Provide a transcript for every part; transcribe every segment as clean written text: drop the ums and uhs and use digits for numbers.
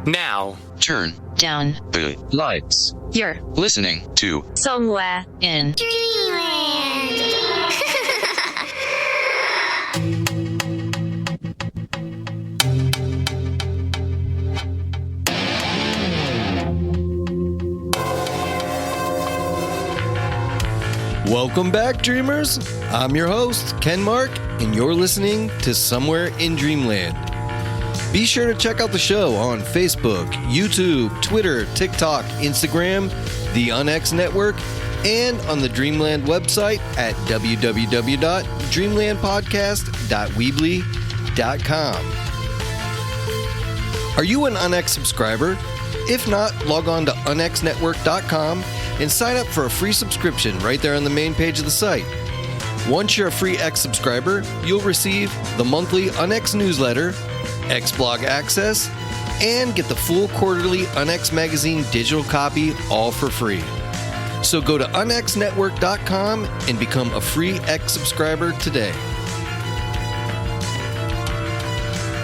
Now, turn down the lights. You're Listening to somewhere in Dreamland. Welcome back, dreamers. I'm your host, Ken Mark, and you're listening to Somewhere in Dreamland. Be sure to check out the show on Facebook, YouTube, Twitter, TikTok, Instagram, the UnX Network, and on the Dreamland website at www.dreamlandpodcast.weebly.com. Are you an UnX subscriber? If not, log on to unxnetwork.com and sign up for a free subscription right there on the main page of the site. Once you're a free X subscriber, you'll receive the monthly UnX newsletter, X blog access, and get the full quarterly UnX magazine digital copy all for free. So go to unxnetwork.com and become a free X subscriber today.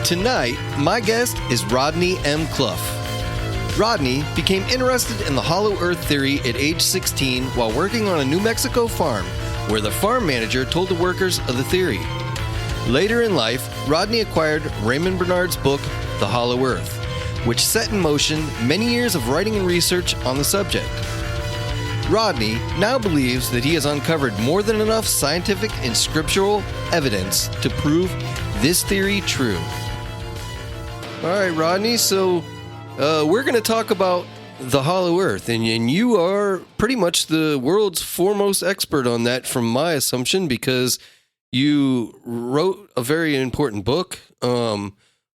Tonight, my guest is Rodney M. Cluff. Rodney became interested in the hollow earth theory at age 16 while working on a New Mexico farm, where the farm manager told the workers of the theory. Later in life, Rodney acquired Raymond Bernard's book, The Hollow Earth, which set in motion many years of writing and research on the subject. Rodney now believes that he has uncovered more than enough scientific and scriptural evidence to prove this theory true. All right, Rodney, so we're going to talk about the hollow earth, and you are pretty much the world's foremost expert on that from my assumption, because you wrote a very important book on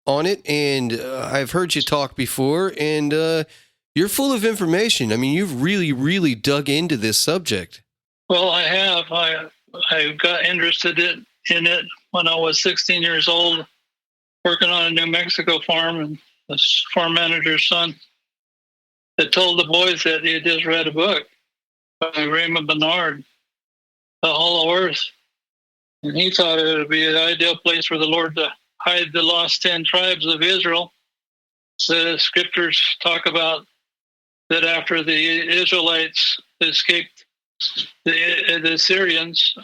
it, and I've heard you talk before, and you're full of information. I mean, you've really, really dug into this subject. Well, I have. I got interested in it when I was 16 years old, working on a New Mexico farm, and this farm manager's son had told the boys that he had just read a book by Raymond Bernard, The Hollow Earth. And he thought it would be an ideal place for the Lord to hide the lost 10 tribes of Israel. The scriptures talk about that after the Israelites escaped the Assyrians,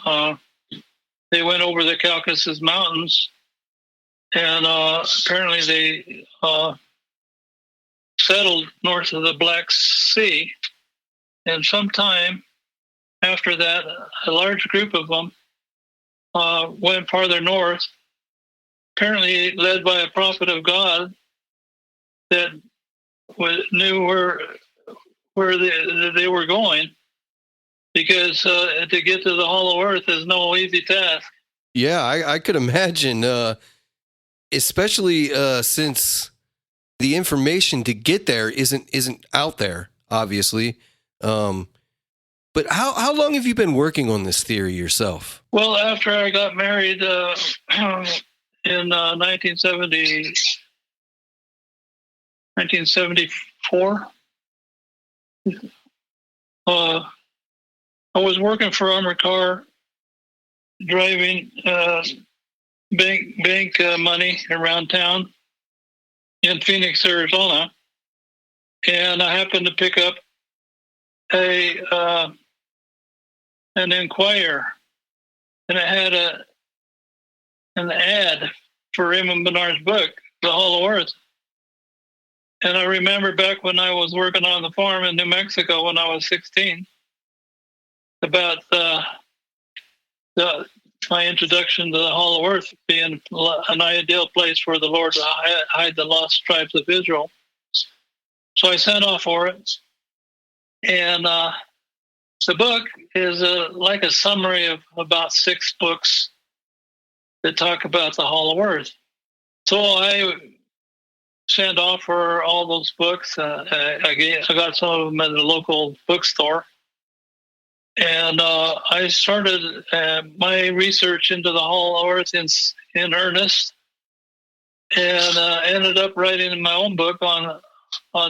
they went over the Caucasus Mountains, and apparently they settled north of the Black Sea. And sometime after that, a large group of them went farther north, apparently led by a prophet of God that knew where they were going, because to get to the hollow earth is no easy task. Yeah, I could imagine, especially since the information to get there isn't out there, obviously. But how long have you been working on this theory yourself? Well, after I got married in 1974, I was working for Armored Car, driving bank money around town in Phoenix, Arizona, and I happened to pick up an Enquirer, and it had an ad for Raymond Bernard's book, The Hollow Earth. And I remember back when I was working on the farm in New Mexico when I was 16, about my introduction to the Hollow Earth being an ideal place for the Lord to hide the lost tribes of Israel. So I sent off for it. And the book is like a summary of about 6 books that talk about the Hollow Earth. So I sent off for all those books. I got some of them at the local bookstore. And I started my research into the Hollow Earth in earnest, and ended up writing my own book on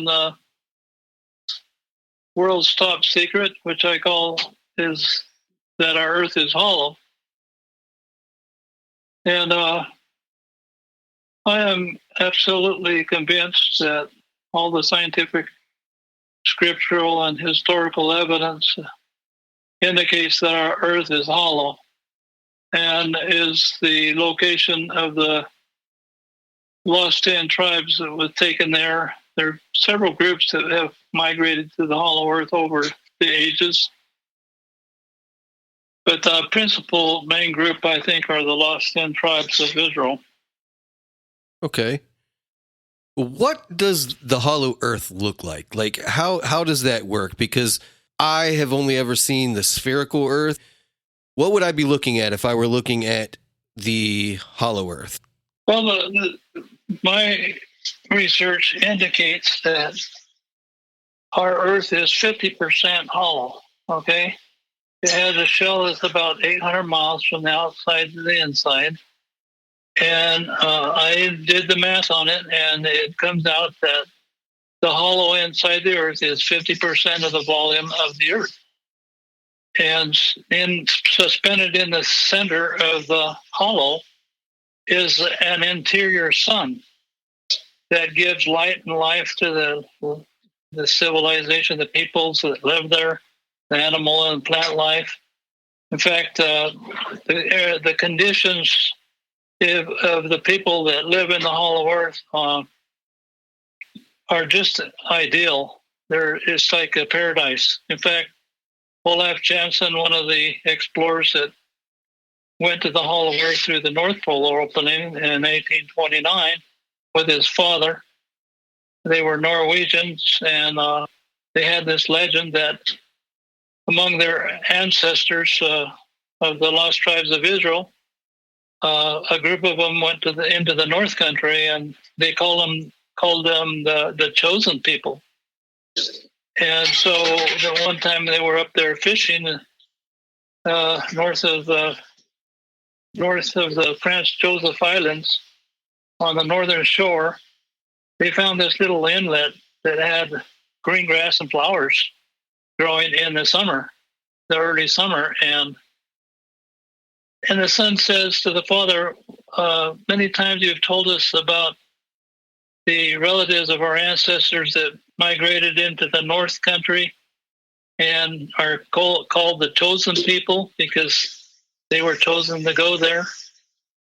the world's top secret, which I call is that our Earth is hollow. And I am absolutely convinced that all the scientific, scriptural, and historical evidence indicates that our Earth is hollow and is the location of the lost 10 tribes that was taken there. There are several groups that have migrated to the hollow Earth over the ages. But the principal main group, I think, are the lost 10 tribes of Israel. Okay. What does the hollow earth look like? Like, how does that work? Because I have only ever seen the spherical earth. What would I be looking at if I were looking at the hollow earth? Well, my research indicates that our Earth is 50% hollow, okay? It has a shell that's about 800 miles from the outside to the inside. And I did the math on it, and it comes out that the hollow inside the Earth is 50% of the volume of the Earth. And suspended in the center of the hollow is an interior sun that gives light and life to the civilization, the peoples that live there, the animal and plant life. In fact, the conditions of the people that live in the hollow earth are just ideal. It's like a paradise. In fact, Olaf Janssen, one of the explorers that went to the hollow earth through the North Pole opening in 1829 with his father. They were Norwegians, and they had this legend that among their ancestors of the lost tribes of Israel, a group of them went into the North Country, and they called them the chosen people. And so the one time they were up there fishing north of the Franz Joseph Islands on the northern shore, they found this little inlet that had green grass and flowers growing in the early summer. And the son says to the father, many times you've told us about the relatives of our ancestors that migrated into the North Country and are called the chosen people because they were chosen to go there.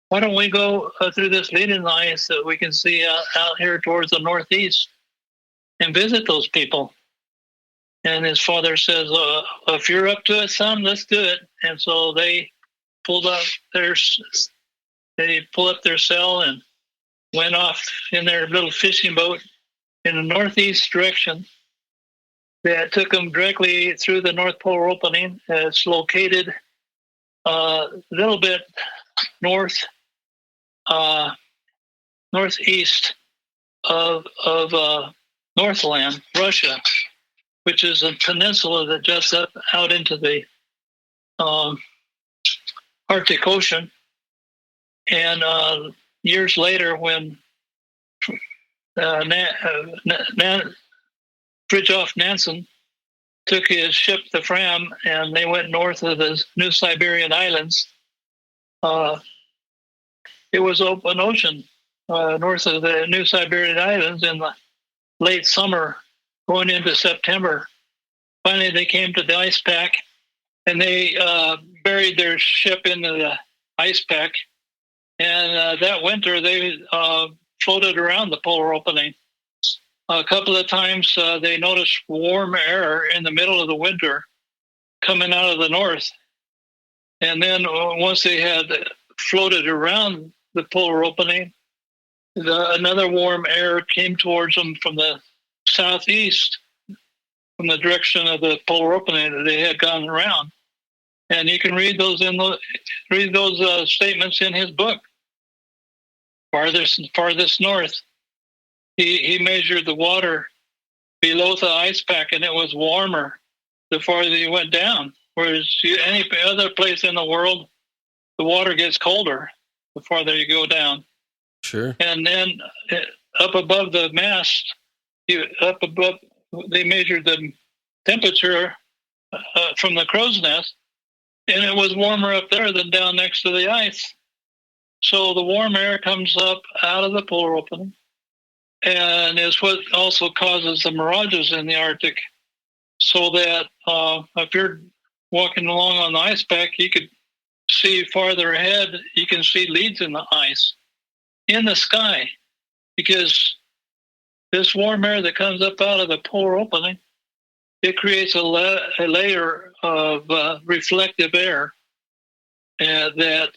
Why don't we go through this leading line so we can see out here towards the northeast and visit those people? And his father says, if you're up to it, son, let's do it. And so they pulled up their sail and went off in their little fishing boat in the northeast direction. That took them directly through the North Pole opening. It's located a little bit northeast of Northland, Russia, which is a peninsula that juts up out into the Arctic Ocean. And years later, when Fridtjof Nansen took his ship, the Fram, and they went north of the New Siberian Islands, it was open ocean north of the New Siberian Islands in the late summer, going into September. Finally, they came to the ice pack, and they buried their ship into the ice pack. And that winter, they floated around the polar opening. A couple of times, they noticed warm air in the middle of the winter coming out of the north. And then once they had floated around the polar opening, another warm air came towards them from the southeast, from the direction of the polar opening that they had gone around. And you can read those statements in his book. Farthest north. He measured the water below the ice pack, and it was warmer the farther you went down. Whereas any other place in the world, the water gets colder the farther you go down. Sure. And then up above the mast, they measured the temperature from the crow's nest, and it was warmer up there than down next to the ice. So the warm air comes up out of the polar opening, and it's what also causes the mirages in the Arctic. So that if you're walking along on the ice pack, you could see farther ahead. You can see leads in the ice in the sky, because this warm air that comes up out of the polar opening, it creates a layer of reflective air that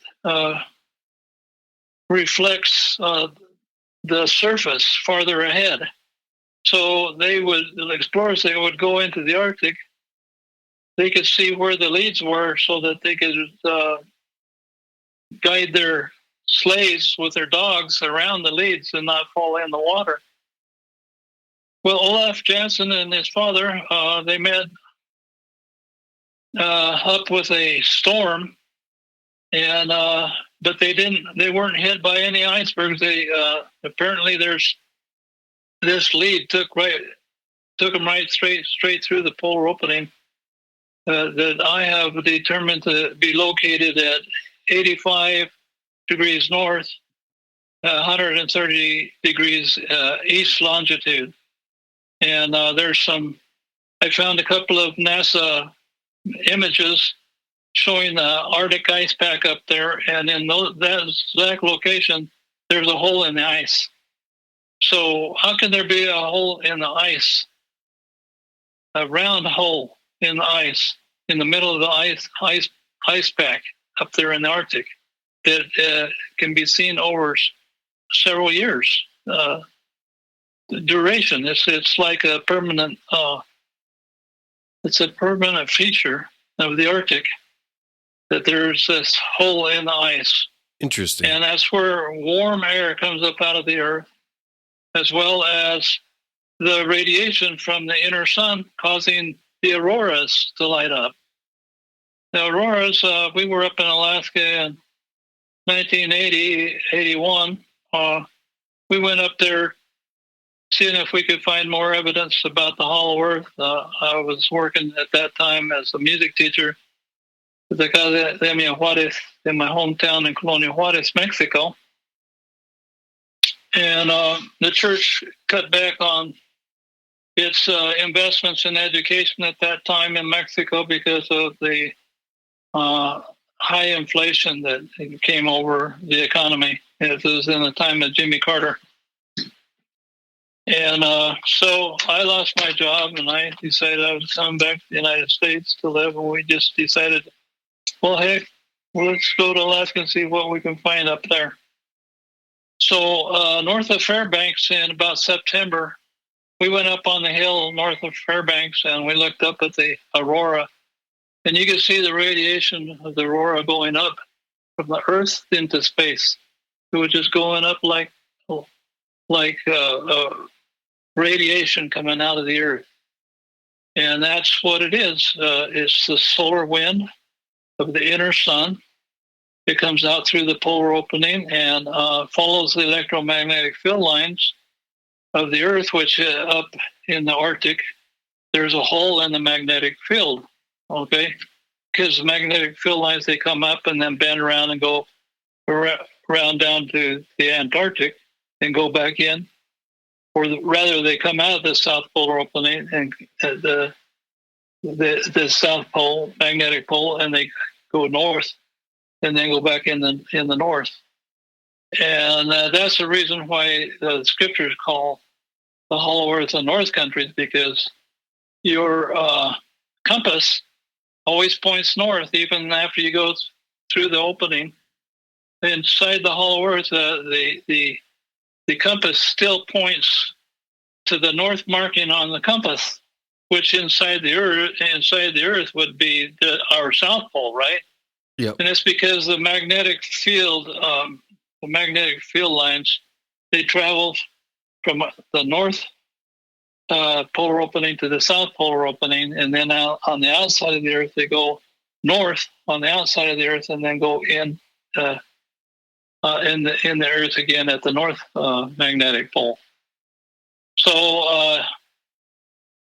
reflects the surface farther ahead. So the explorers, they would go into the Arctic. They could see where the leads were, so that they could guide their sleighs with their dogs around the leads and not fall in the water. Well, Olaf Jansen and his father, they met up with a storm, and but they weren't hit by any icebergs. They apparently this lead took them right straight through the polar opening that I have determined to be located at 85 degrees north, 130 degrees east longitude. And I found a couple of NASA images showing the Arctic ice pack up there, and in that exact location, there's a hole in the ice. So how can there be a hole in the ice, a round hole in the ice, in the middle of the ice pack up there in the Arctic, that can be seen over several years? The duration, it's like a permanent. It's a permanent feature of the Arctic, that there's this hole in the ice. Interesting. And that's where warm air comes up out of the Earth, as well as the radiation from the inner sun causing the auroras to light up. The auroras, we were up in Alaska in 1980, 81. We went up there seeing if we could find more evidence about the Hollow Earth. I was working at that time as a music teacher at the Academia Juarez in my hometown in Colonia Juarez, Mexico. And the church cut back on its investments in education at that time in Mexico because of the high inflation that came over the economy. It was in the time of Jimmy Carter. And so I lost my job, and I decided I was coming back to the United States to live, and we just decided, well, hey, let's go to Alaska and see what we can find up there. So north of Fairbanks in about September, we went up on the hill north of Fairbanks, and we looked up at the aurora, and you could see the radiation of the aurora going up from the Earth into space. It was just going up like radiation coming out of the Earth. And that's what it is. It's the solar wind of the inner sun. It comes out through the polar opening and follows the electromagnetic field lines of the Earth, which up in the Arctic, there's a hole in the magnetic field, okay? Because the magnetic field lines, they come up and then bend around and go around down to the Antarctic and go back in. Or rather, they come out of the South Polar opening and the South Pole, magnetic pole, and they go north and then go back in the north. And that's the reason why the scriptures call the Hollow Earth the North Countries, because your compass always points north, even after you go through the opening. Inside the Hollow Earth, the compass still points to the north marking on the compass, which inside the Earth would be our South Pole, right? Yep. And it's because the magnetic field lines, they travel from the north polar opening to the South Polar opening, and then out on the outside of the Earth, they go north on the outside of the Earth, and then go in the Earth again at the north magnetic pole. So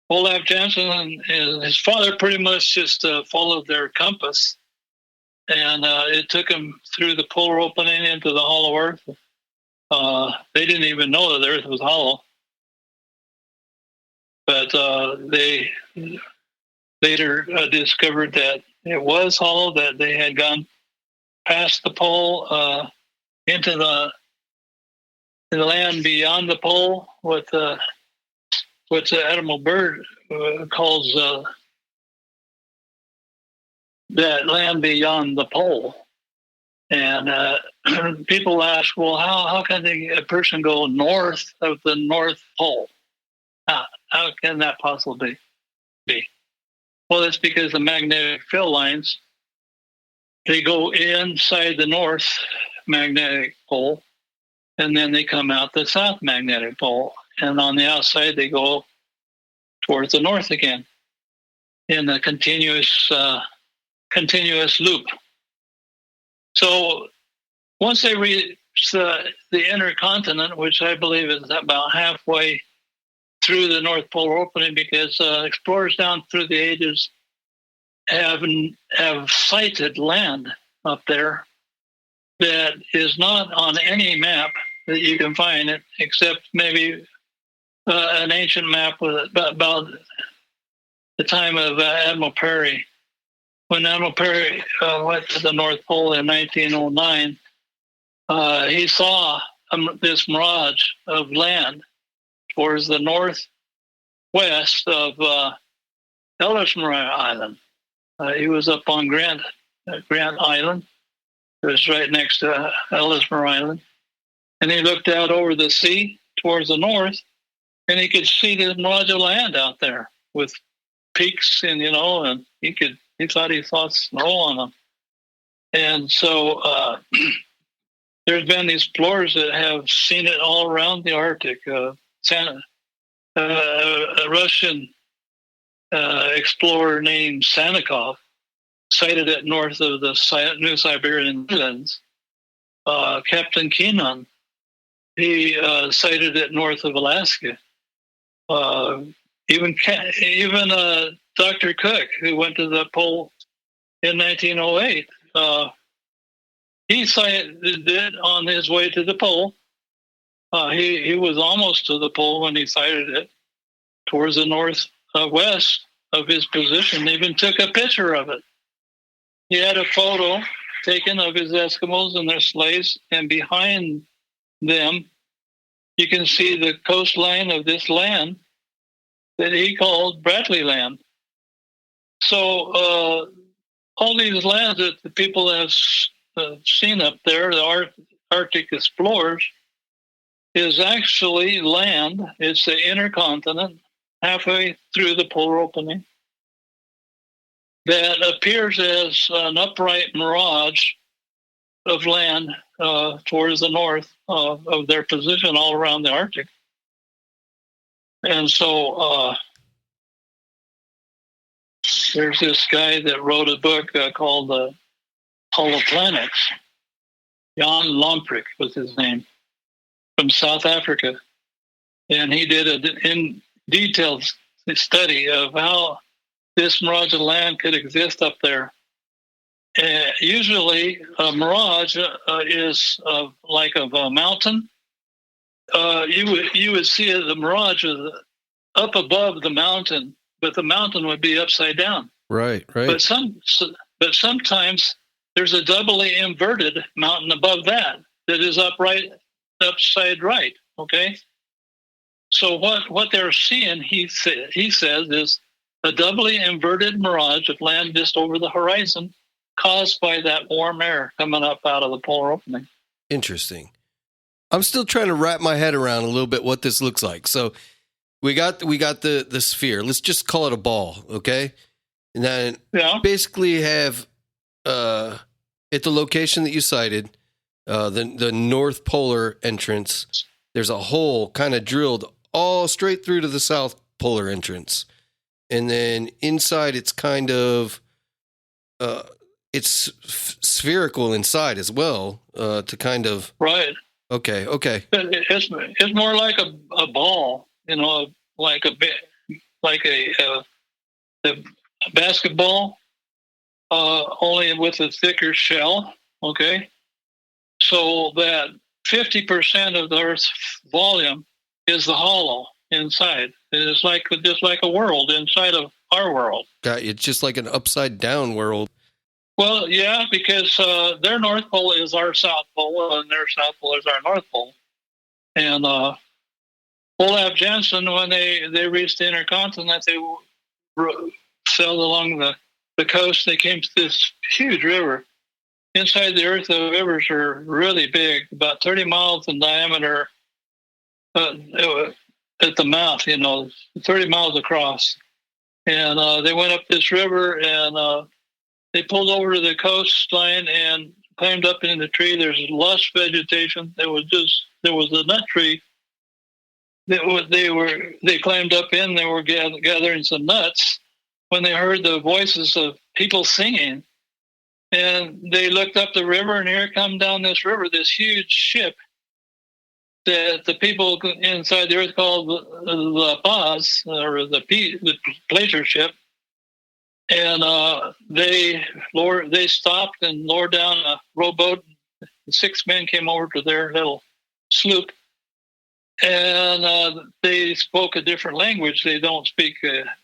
Olaf Jansen and his father pretty much just followed their compass, and it took them through the polar opening into the Hollow Earth. They didn't even know that the Earth was hollow. but they later discovered that it was hollow, that they had gone past the pole into the land beyond the pole, what the Admiral Byrd calls that land beyond the pole. And people ask, well, how can a person go north of the North Pole? How can that possibly be? Well, it's because the magnetic field lines, they go inside the North magnetic pole, and then they come out the South magnetic pole. And on the outside, they go towards the north again in a continuous loop. So once they reach the inner continent, which I believe is about halfway through the North Polar opening, because explorers down through the ages have sighted land up there that is not on any map that you can find it, except maybe an ancient map with about the time of Admiral Perry. When Admiral Perry went to the North Pole in 1909, he saw this mirage of land towards the northwest of Ellesmere Island. He was up on Grant Island. It was right next to Ellesmere Island. And he looked out over the sea towards the north, and he could see the mirage of land out there with peaks, and and he thought he saw snow on them. And so there's been these explorers that have seen it all around the Arctic. A Russian explorer named Sannikov sighted it north of the New Siberian Islands. Captain Keenan, he sighted it north of Alaska. Even Dr. Cook, who went to the pole in 1908, he sighted it on his way to the pole. He was almost to the pole when he sighted it towards the northwest of his position. He even took a picture of it. He had a photo taken of his Eskimos and their sleighs, and behind them, you can see the coastline of this land that he called Bradley Land. So all these lands that the people have seen up there, the Arctic explorers, is actually land. It's the inner continent, halfway through the polar opening, that appears as an upright mirage of land towards the north of their position all around the Arctic. And so there's this guy that wrote a book called Hollow Planets. Jan Lomprick was his name, from South Africa. And he did an in detailed study of how this mirage of land could exist up there. Usually, a mirage is like of a mountain. You would see the mirage up above the mountain, but the mountain would be upside down. Right. But sometimes there's a doubly inverted mountain above that is upside right. Okay. So what they're seeing, he says, is a doubly inverted mirage of land just over the horizon, caused by that warm air coming up out of the polar opening. Interesting. I'm still trying to wrap my head around a little bit what this looks like. So we got the sphere. Let's just call it a ball, okay? And then basically have at the location that you cited, the North Polar entrance, there's a hole kind of drilled all straight through to the South Polar entrance. And then inside it's kind of it's spherical inside as well, to kind of right. Okay. It's more like a ball, like a basketball, only with a thicker shell. Okay, so that 50% of the Earth's volume is the hollow inside. It's like just like a world inside of our world. It's just like an upside down world. Well, yeah, because their North Pole is our South Pole, and their South Pole is our North Pole. And Olaf Janssen, when they reached the intercontinent, they sailed along the coast. They came to this huge river. Inside the Earth, the rivers are really big, about 30 miles in diameter at the mouth, 30 miles across. And they went up this river, and they pulled over to the coastline and climbed up in the tree. There's lush vegetation. There was a nut tree. They climbed up in. They were gathering some nuts when they heard the voices of people singing. And they looked up the river, and here come down this river, this huge ship that the people inside the Earth called the Paz, or the pleasure ship. And they stopped and lowered down a rowboat. 6 men came over to their little sloop, and they spoke a different language. They don't speak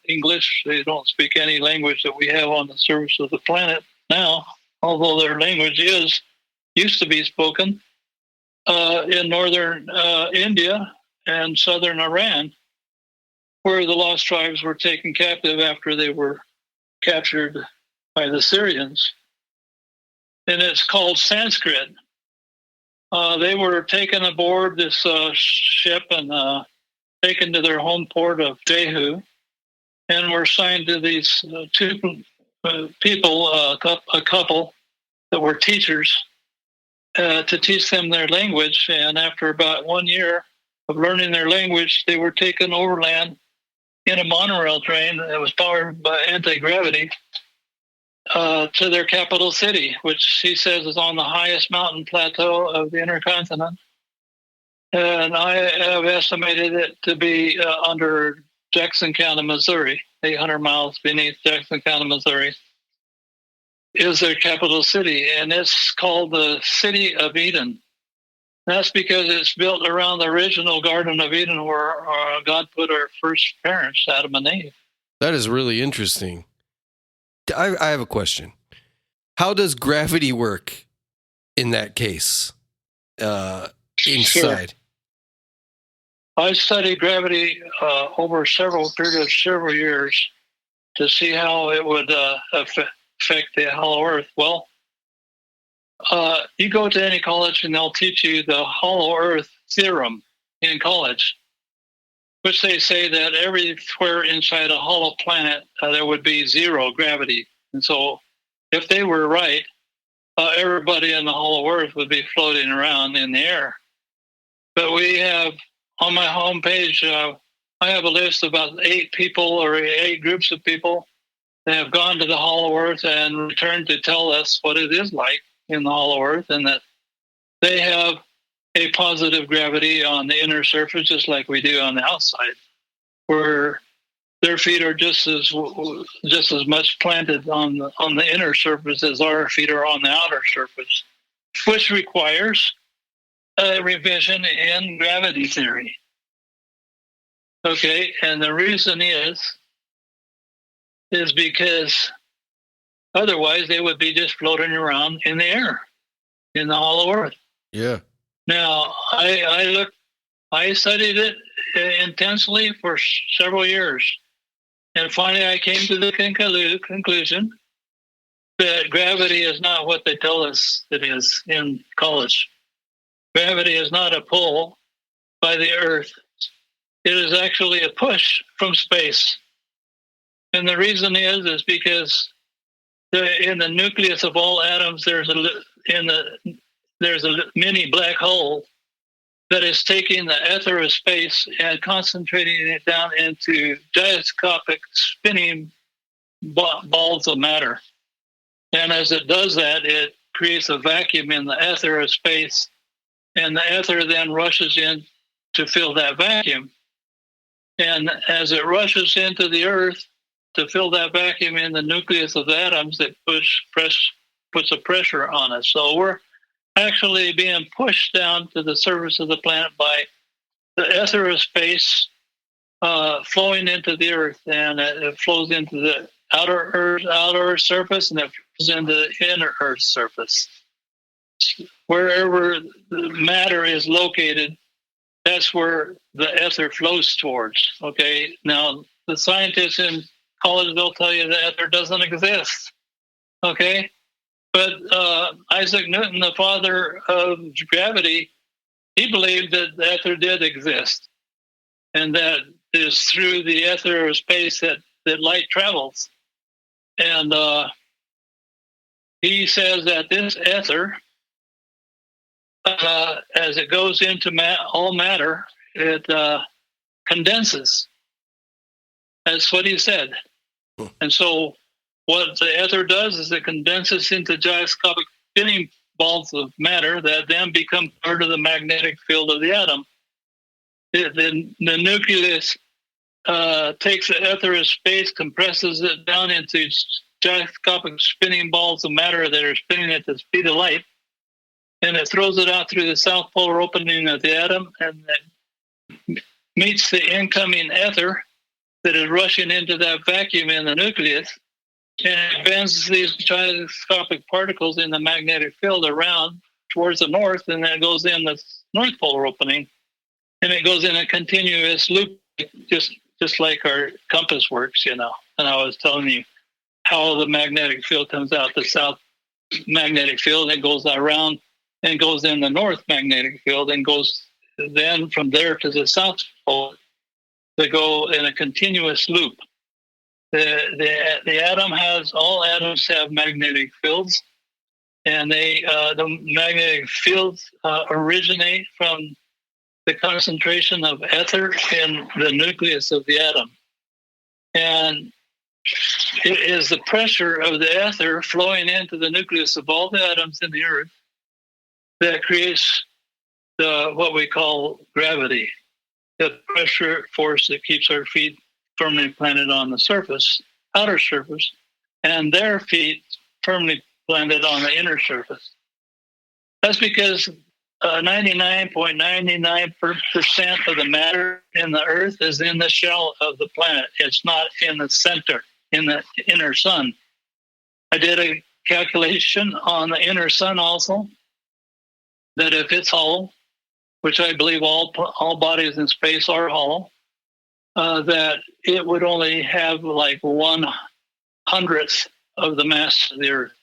English. They don't speak any language that we have on the surface of the planet now, although their language used to be spoken in northern India and southern Iran, where the lost tribes were taken captive after they were captured by the Syrians. And it's called Sanskrit. They were taken aboard this ship and taken to their home port of Jehu, and were assigned to these two people, a couple that were teachers, to teach them their language. And after about 1 year of learning their language, they were taken overland in a monorail train that was powered by anti-gravity to their capital city, which he says is on the highest mountain plateau of the intercontinent. And I have estimated it to be under Jackson County, Missouri, 800 miles beneath Jackson County, Missouri, is their capital city. And it's called the City of Eden. That's because it's built around the original Garden of Eden where God put our first parents, Adam and Eve. That is really interesting. I have a question. How does gravity work in that case inside? Sure. I studied gravity over several years to see how it would affect the hollow earth. Well, you go to any college and they'll teach you the hollow earth theorem in college, which they say that everywhere inside a hollow planet, there would be zero gravity. And so if they were right, everybody in the hollow earth would be floating around in the air. But we have, on my homepage, I have a list of about 8 people or 8 groups of people that have gone to the hollow earth and returned to tell us what it is like in the hollow earth, and that they have a positive gravity on the inner surface, just like we do on the outside, where their feet are just as much planted on the inner surface as our feet are on the outer surface, which requires a revision in gravity theory. Okay, and the reason is because otherwise they would be just floating around in the air, in the hollow earth. Yeah. Now, I studied it intensely for several years. And finally, I came to the conclusion that gravity is not what they tell us it is in college. Gravity is not a pull by the earth. It is actually a push from space. And the reason is because in the nucleus of all atoms, there's a mini black hole that is taking the ether of space and concentrating it down into gyroscopic spinning balls of matter. And as it does that, it creates a vacuum in the ether of space, and the ether then rushes in to fill that vacuum. And as it rushes into the earth to fill that vacuum in the nucleus of the atoms, it puts a pressure on us. So we're actually being pushed down to the surface of the planet by the ether of space flowing into the earth, and it flows into the outer surface, and it flows into the inner earth surface. Wherever the matter is located, that's where the ether flows towards. Okay, now the scientists in college, they'll tell you the ether doesn't exist. Okay, but Isaac Newton, the father of gravity, he believed that the ether did exist, and that is through the ether of space that light travels. And he says that this ether, as it goes into all matter, it condenses. That's what he said. And so what the ether does is it condenses into gyroscopic spinning balls of matter that then become part of the magnetic field of the atom. The nucleus takes the ether of space, compresses it down into gyroscopic spinning balls of matter that are spinning at the speed of light, and it throws it out through the south polar opening of the atom, and it meets the incoming ether that is rushing into that vacuum in the nucleus, and it bends these gyroscopic particles in the magnetic field around towards the north, and then it goes in the north polar opening, and it goes in a continuous loop, just like our compass works, And I was telling you how the magnetic field comes out the south magnetic field, and goes around and goes in the north magnetic field, and goes then from there to the south pole. They go in a continuous loop. The atom all atoms have magnetic fields, and the magnetic fields originate from the concentration of ether in the nucleus of the atom. And it is the pressure of the ether flowing into the nucleus of all the atoms in the earth that creates what we call gravity, the pressure force that keeps our feet firmly planted on the surface, outer surface, and their feet firmly planted on the inner surface. That's because 99.99% of the matter in the earth is in the shell of the planet. It's not in the center, in the inner sun. I did a calculation on the inner sun also, that if it's hollow, which I believe all bodies in space are hollow, that it would only have like 1/100th of the mass of the earth,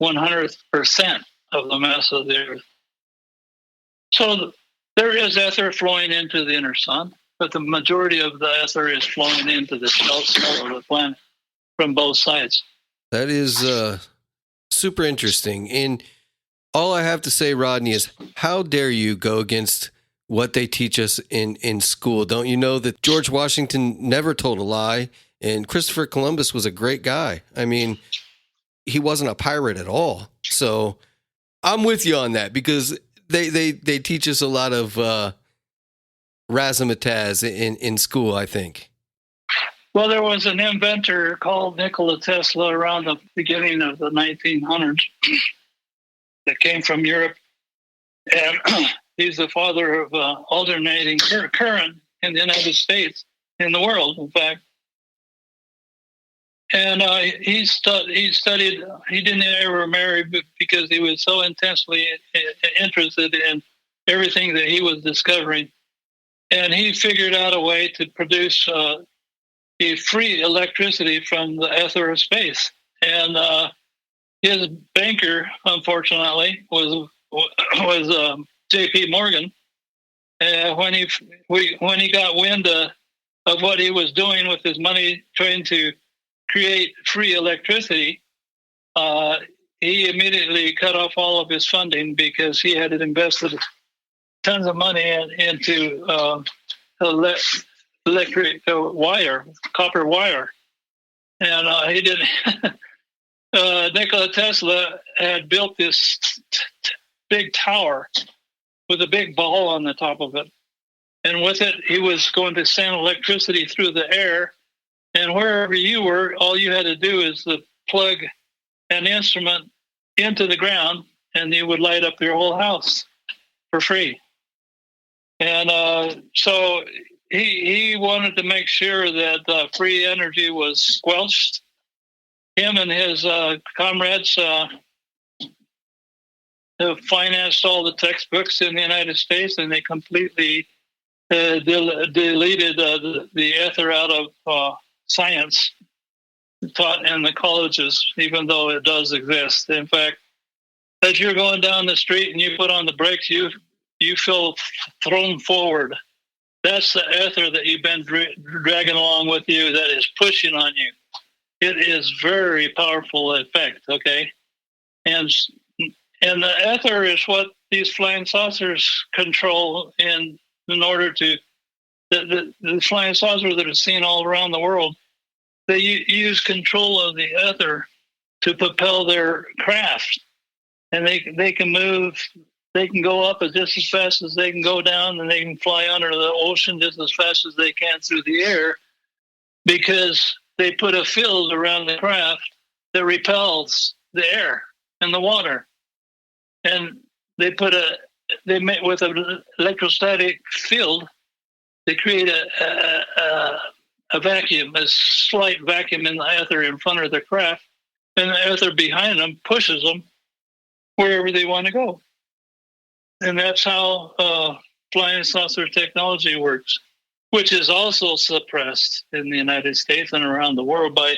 100th% of the mass of the earth. So there is ether flowing into the inner sun, but the majority of the ether is flowing into the shell of the planet from both sides. That is super interesting. And all I have to say, Rodney, is how dare you go against what they teach us in school? Don't you know that George Washington never told a lie, and Christopher Columbus was a great guy? I mean, he wasn't a pirate at all. So I'm with you on that, because they teach us a lot of razzmatazz in school, I think. Well, there was an inventor called Nikola Tesla around the beginning of the 1900s that came from Europe, and he's the father of alternating current in the United States, in the world, in fact. And he studied. He didn't ever marry because he was so intensely interested in everything that he was discovering, and he figured out a way to produce a free electricity from the ether of space. And his banker, unfortunately, was J.P. Morgan. When he got wind of what he was doing with his money, trying to create free electricity, he immediately cut off all of his funding, because he had invested tons of money into electric wire, copper wire. And he didn't. Nikola Tesla had built this big tower with a big ball on the top of it. And with it, he was going to send electricity through the air. And wherever you were, all you had to do is to plug an instrument into the ground, and you would light up your whole house for free. And so he wanted to make sure that free energy was squelched. Him and his comrades have financed all the textbooks in the United States, and they completely deleted the ether out of science taught in the colleges, even though it does exist. In fact, as you're going down the street and you put on the brakes, you feel thrown forward. That's the ether that you've been dragging along with you that is pushing on you. It is very powerful effect, okay? And the ether is what these flying saucers control in order to, the flying saucers that are seen all around the world, they use control of the ether to propel their craft. And they can move, they can go up just as fast as they can go down, and they can fly under the ocean just as fast as they can through the air, because they put a field around the craft that repels the air and the water. And they make with an electrostatic field, they create a vacuum, a slight vacuum in the ether in front of the craft, and the ether behind them pushes them wherever they want to go. And that's how flying saucer technology works, which is also suppressed in the United States and around the world by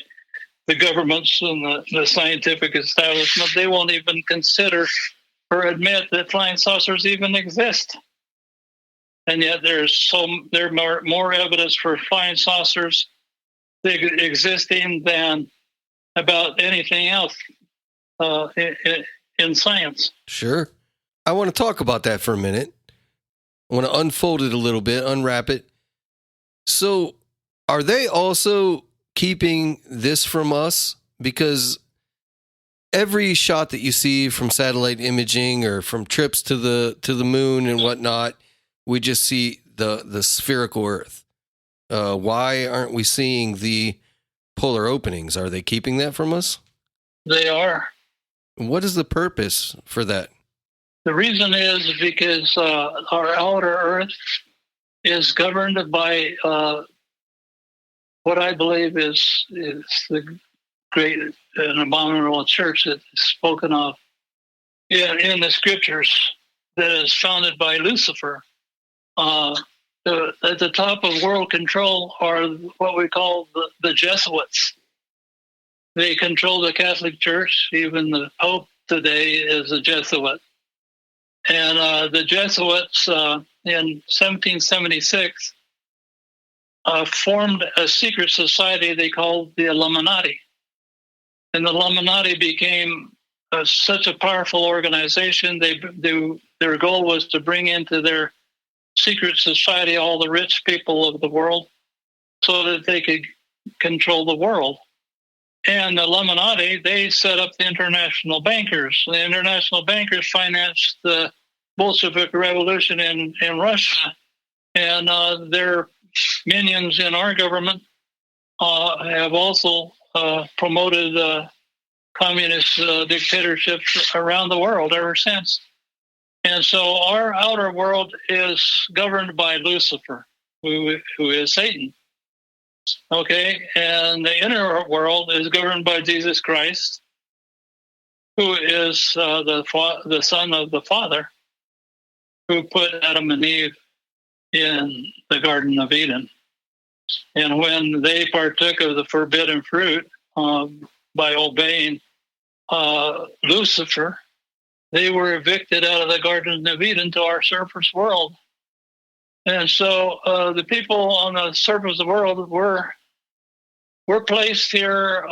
the governments and the scientific establishment. They won't even consider or admit that flying saucers even exist. And yet there's more evidence for flying saucers existing than about anything else in science. Sure. I want to talk about that for a minute. I want to unfold it a little bit, unwrap it. So are they also keeping this from us? Because every shot that you see from satellite imaging or from trips to the moon and whatnot, we just see the spherical Earth. Why aren't we seeing the polar openings? Are they keeping that from us? They are. What is the purpose for that? The reason is because our outer Earth is governed by what I believe is the great and abominable church that is spoken of in the scriptures, that is founded by Lucifer. At the top of world control are what we call the Jesuits. They control the Catholic Church. Even the Pope today is a Jesuit. And the Jesuits in 1776 formed a secret society they called the Illuminati. And the Illuminati became such a powerful organization. Their goal was to bring into their secret society all the rich people of the world so that they could control the world. And the Illuminati, they set up the international bankers. The international bankers financed the Bolshevik Revolution in Russia, and their minions in our government have also promoted communist dictatorships around the world ever since. And so our outer world is governed by Lucifer, who is Satan. Okay, and the inner world is governed by Jesus Christ, who is the Son of the Father, who put Adam and Eve in the Garden of Eden. And when they partook of the forbidden fruit by obeying Lucifer, they were evicted out of the Garden of Eden to our surface world. And so the people on the surface of the world were placed here.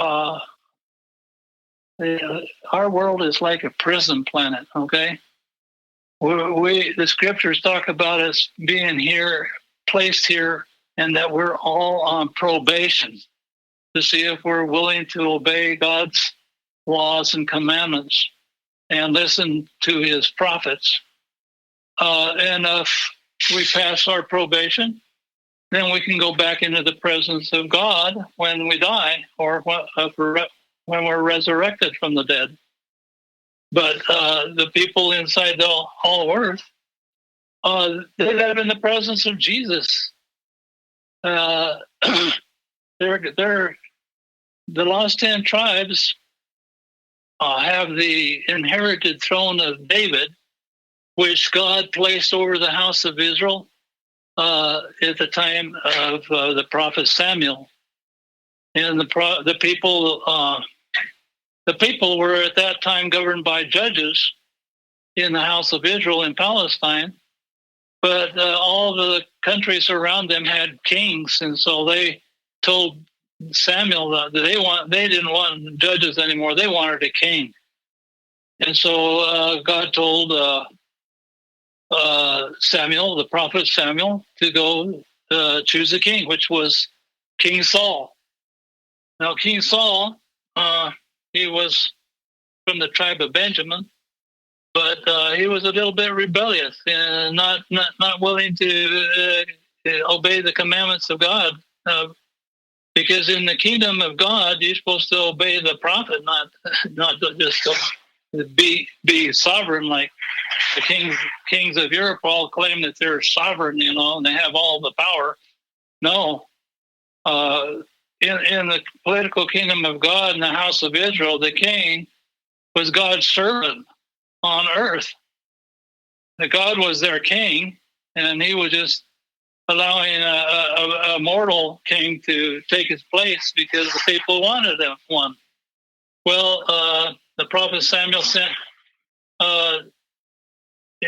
Our world is like a prison planet, okay? The scriptures talk about us being here, placed here, and that we're all on probation to see if we're willing to obey God's laws and commandments and listen to his prophets. And if we pass our probation, then we can go back into the presence of God when we die, or when we're resurrected from the dead. But the people inside the whole earth, they live in the presence of Jesus. uh, they're the lost 10 tribes have the inherited throne of David, which God placed over the house of Israel at the time of the prophet Samuel. And the people were at that time governed by judges in the house of Israel in Palestine, but all the countries around them had kings, and so they told Samuel that they didn't want judges anymore. They wanted a king, and so God told Samuel, the prophet Samuel, to go choose a king, which was King Saul. Now, King Saul, he was from the tribe of Benjamin, but he was a little bit rebellious and not willing to obey the commandments of God. Because in the kingdom of God, you're supposed to obey the prophet, not just be sovereign like the kings of Europe all claim that they're sovereign, and they have all the power. No. In the political kingdom of God in the house of Israel, the king was God's servant on earth. The God was their king, and he was just allowing a mortal king to take his place because the people wanted one. Well, the prophet Samuel sent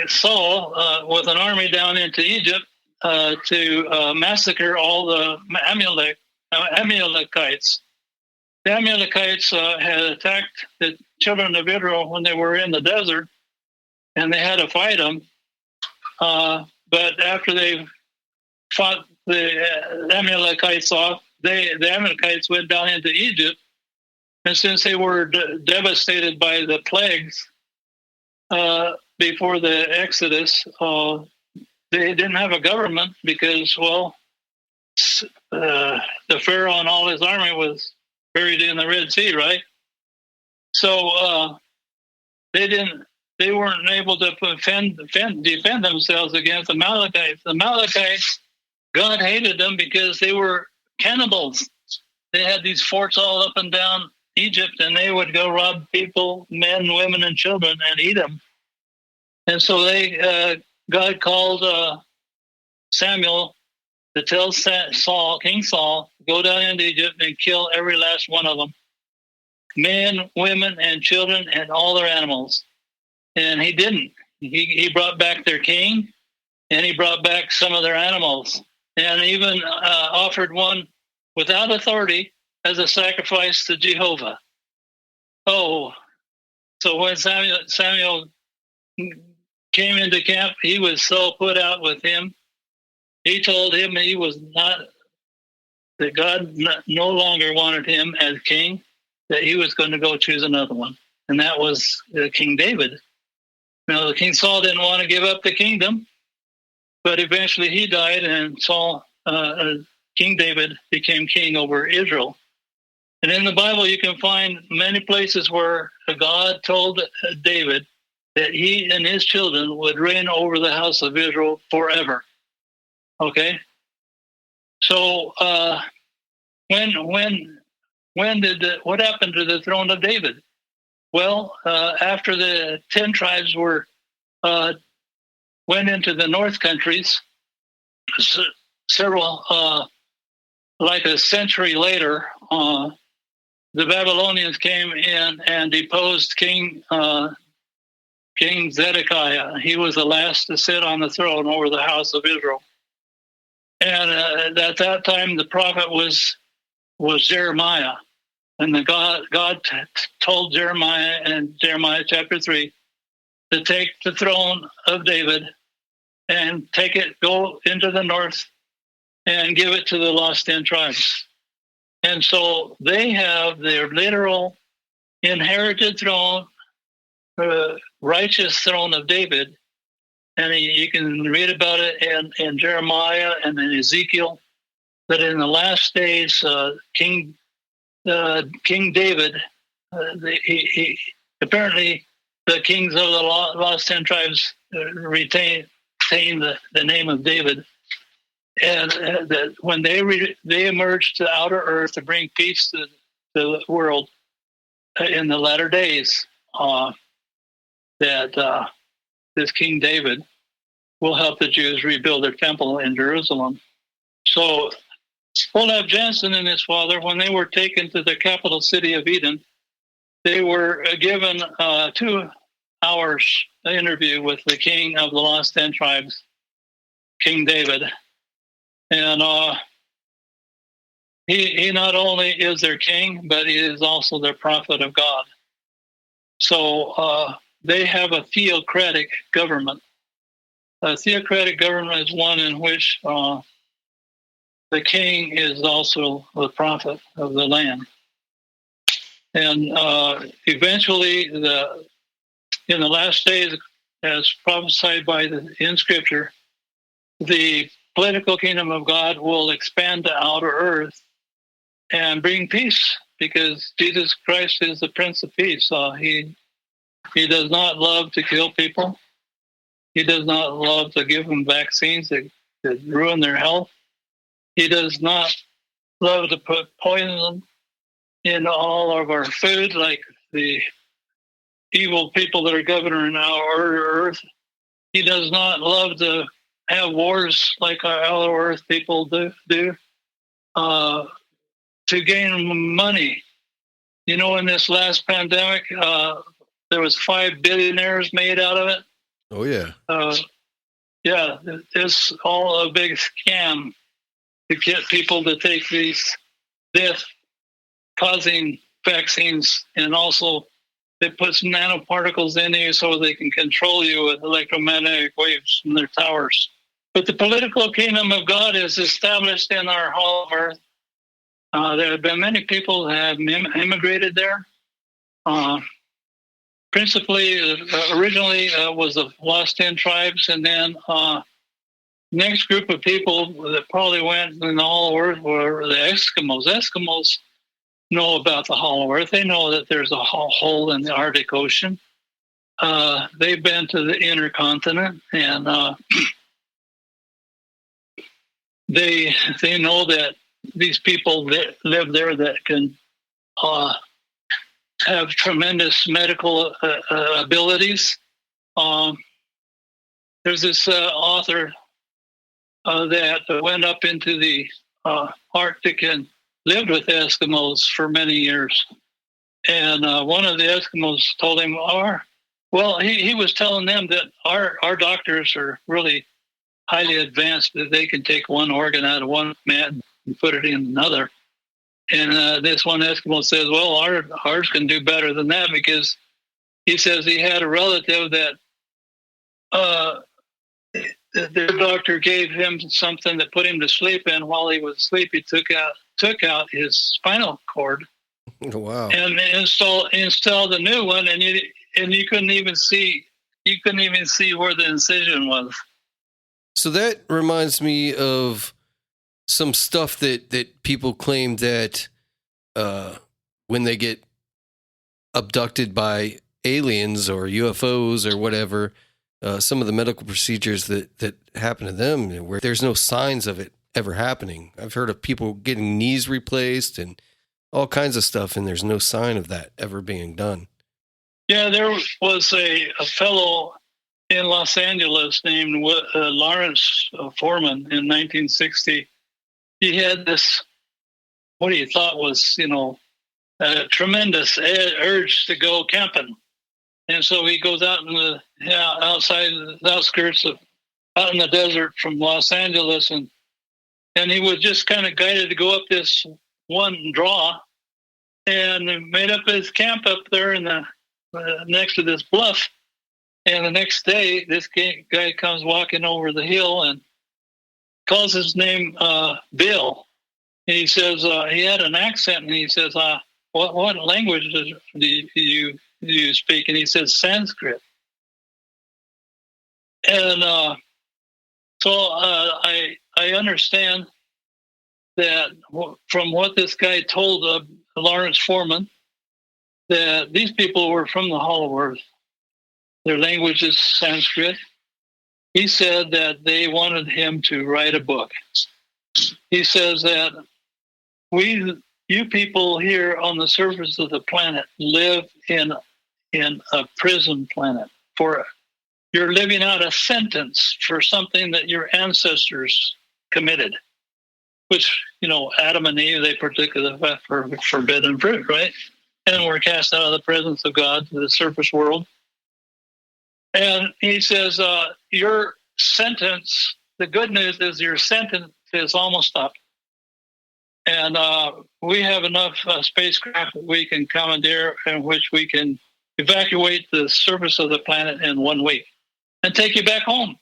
Saul with an army down into Egypt to massacre all the Amalekites. The Amalekites had attacked the children of Israel when they were in the desert, and they had to fight them. But after they fought the Amalekites off, the Amalekites went down into Egypt, and since they were devastated by the plagues before the Exodus, they didn't have a government because, the Pharaoh and all his army was buried in the Red Sea, right? So they weren't able to defend themselves against the Amalekites. The Amalekites, God hated them because they were cannibals. They had these forts all up and down Egypt, and they would go rob people, men, women, and children, and eat them. And so God called Samuel to tell King Saul, go down into Egypt and kill every last one of them, men, women, and children, and all their animals. And he didn't. He brought back their king, and he brought back some of their animals, and even offered one without authority as a sacrifice to Jehovah. Oh, so when Samuel came into camp, he was so put out with him. He told him that God no longer wanted him as king, that he was going to go choose another one. And that was King David. Now, King Saul didn't want to give up the kingdom, but eventually he died, and King David became king over Israel. And in the Bible, you can find many places where God told David that he and his children would reign over the house of Israel forever. Okay, so what happened to the throne of David? Well, after the 10 tribes went into the north countries, several like a century later, the Babylonians came in and deposed King Zedekiah. He was the last to sit on the throne over the house of Israel. And at that time, the prophet was Jeremiah. And God told Jeremiah in Jeremiah chapter 3 to take the throne of David and go into the north and give it to the lost 10 tribes. And so they have their literal inherited throne, righteous throne of David. And you can read about it in Jeremiah and in Ezekiel, that in the last days, King David, apparently the kings of the lost 10 tribes retain the name of David. and that when they emerged to outer earth to bring peace to the world in the latter days, that this King David will help the Jews rebuild their temple in Jerusalem. So Olaf Jansen and his father, when they were taken to the capital city of Eden, they were given 2 hours interview with the king of the lost 10 tribes, King David. And he not only is their king, but he is also their prophet of God. So they have a theocratic government. A theocratic government is one in which the king is also the prophet of the land. And eventually, in the last days, as prophesied in Scripture, the political kingdom of God will expand to outer earth and bring peace, because Jesus Christ is the Prince of Peace. He does not love to kill people. He does not love to give them vaccines that ruin their health. He does not love to put poison in all of our food, like the evil people that are governing our earth. He does not love to have wars like our outer earth people do to gain money. You know, in this last pandemic, there was 5 billionaires made out of it. Oh, yeah. Yeah, it's all a big scam to get people to take these death-causing vaccines, and also they put some nanoparticles in you so they can control you with electromagnetic waves from their towers. But the political kingdom of God is established in our whole earth. There have been many people that have immigrated there. Principally, originally was the lost 10 tribes, and then next group of people that probably went in the Hollow Earth were the Eskimos. Eskimos know about the Hollow Earth. They know that there's a hole in the Arctic Ocean. They've been to the inner continent, and they know that these people that live there that can have tremendous medical abilities. There's this author that went up into the Arctic and lived with Eskimos for many years. And one of the Eskimos told him, he was telling them that our doctors are really highly advanced, that they can take one organ out of one man and put it in another. And this one Eskimo says, well, ours can do better than that, because he says he had a relative that their doctor gave him something that put him to sleep, and while he was asleep, he took out his spinal cord. Wow. And installed a new one, and you couldn't even see where the incision was. So that reminds me of some stuff that people claim that when they get abducted by aliens or UFOs or whatever, some of the medical procedures that happen to them where there's no signs of it ever happening. I've heard of people getting knees replaced and all kinds of stuff, and there's no sign of that ever being done. Yeah, there was a fellow in Los Angeles named Lawrence Foreman in 1960. He had this, what he thought was, a tremendous urge to go camping. And so he goes out in the outside the outskirts out in the desert from Los Angeles, and he was just kind of guided to go up this one draw, and made up his camp up there in the next to this bluff. And the next day, this guy comes walking over the hill and calls his name Bill. And he says he had an accent, and he says, "What language do you speak?" And he says Sanskrit. And so I understand that from what this guy told Lawrence Foreman, that these people were from the Hollow Earth. Their language is Sanskrit. he said that they wanted him to write a book. He says that you people here on the surface of the planet live in a prison planet. For you're living out a sentence for something that your ancestors committed, which, Adam and Eve, they partook of the forbidden fruit, right? And were cast out of the presence of God to the surface world. And he says, your sentence, the good news is your sentence is almost up. And we have enough spacecraft that we can commandeer in which we can evacuate the surface of the planet in 1 week and take you back home.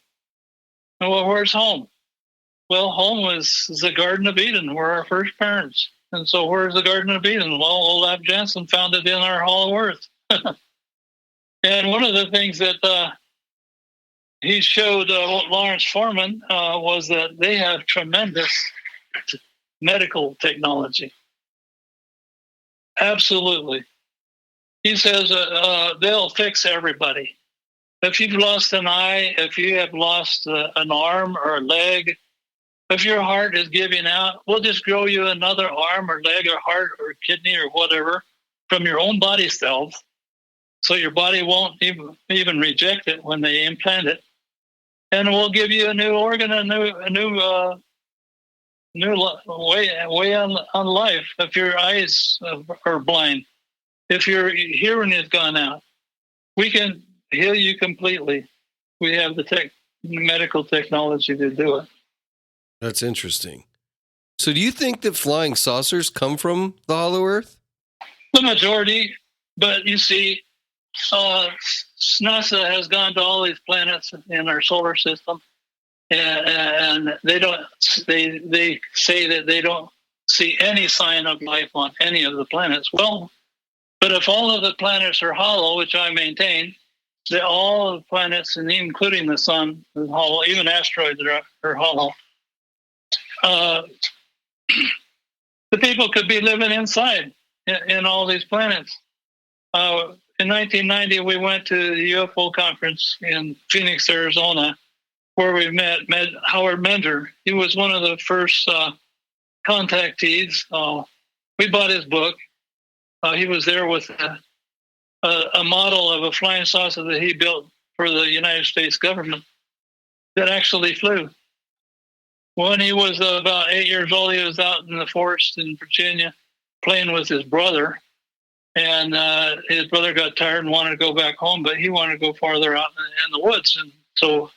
Well, where's home? Well, home was the Garden of Eden, where our first parents. And so where's the Garden of Eden? Well, Olaf Jansen found it in our Hollow Earth. And one of the things that he showed Lawrence Foreman was that they have tremendous medical technology. Absolutely. He says they'll fix everybody. If you've lost an eye, if you have lost an arm or a leg, if your heart is giving out, we'll just grow you another arm or leg or heart or kidney or whatever from your own body cells, so your body won't even reject it when they implant it. And we'll give you a new organ, a new way on life. If your eyes are blind, if your hearing has gone out, we can heal you completely. We have the medical technology to do it. That's interesting. So do you think that flying saucers come from the Hollow Earth? The majority, but you see, NASA has gone to all these planets in our solar system, and they say that they don't see any sign of life on any of the planets. Well, but if all of the planets are hollow, which I maintain, that all of the planets, and including the sun, is hollow, even asteroids are hollow. The people could be living inside in all these planets. In 1990, we went to the UFO conference in Phoenix, Arizona, where we met Howard Mentor. He was one of the first contactees. We bought his book. He was there with a model of a flying saucer that he built for the United States government that actually flew. When he was about 8 years old, he was out in the forest in Virginia playing with his brother. And his brother got tired and wanted to go back home, but he wanted to go farther out in the woods. And so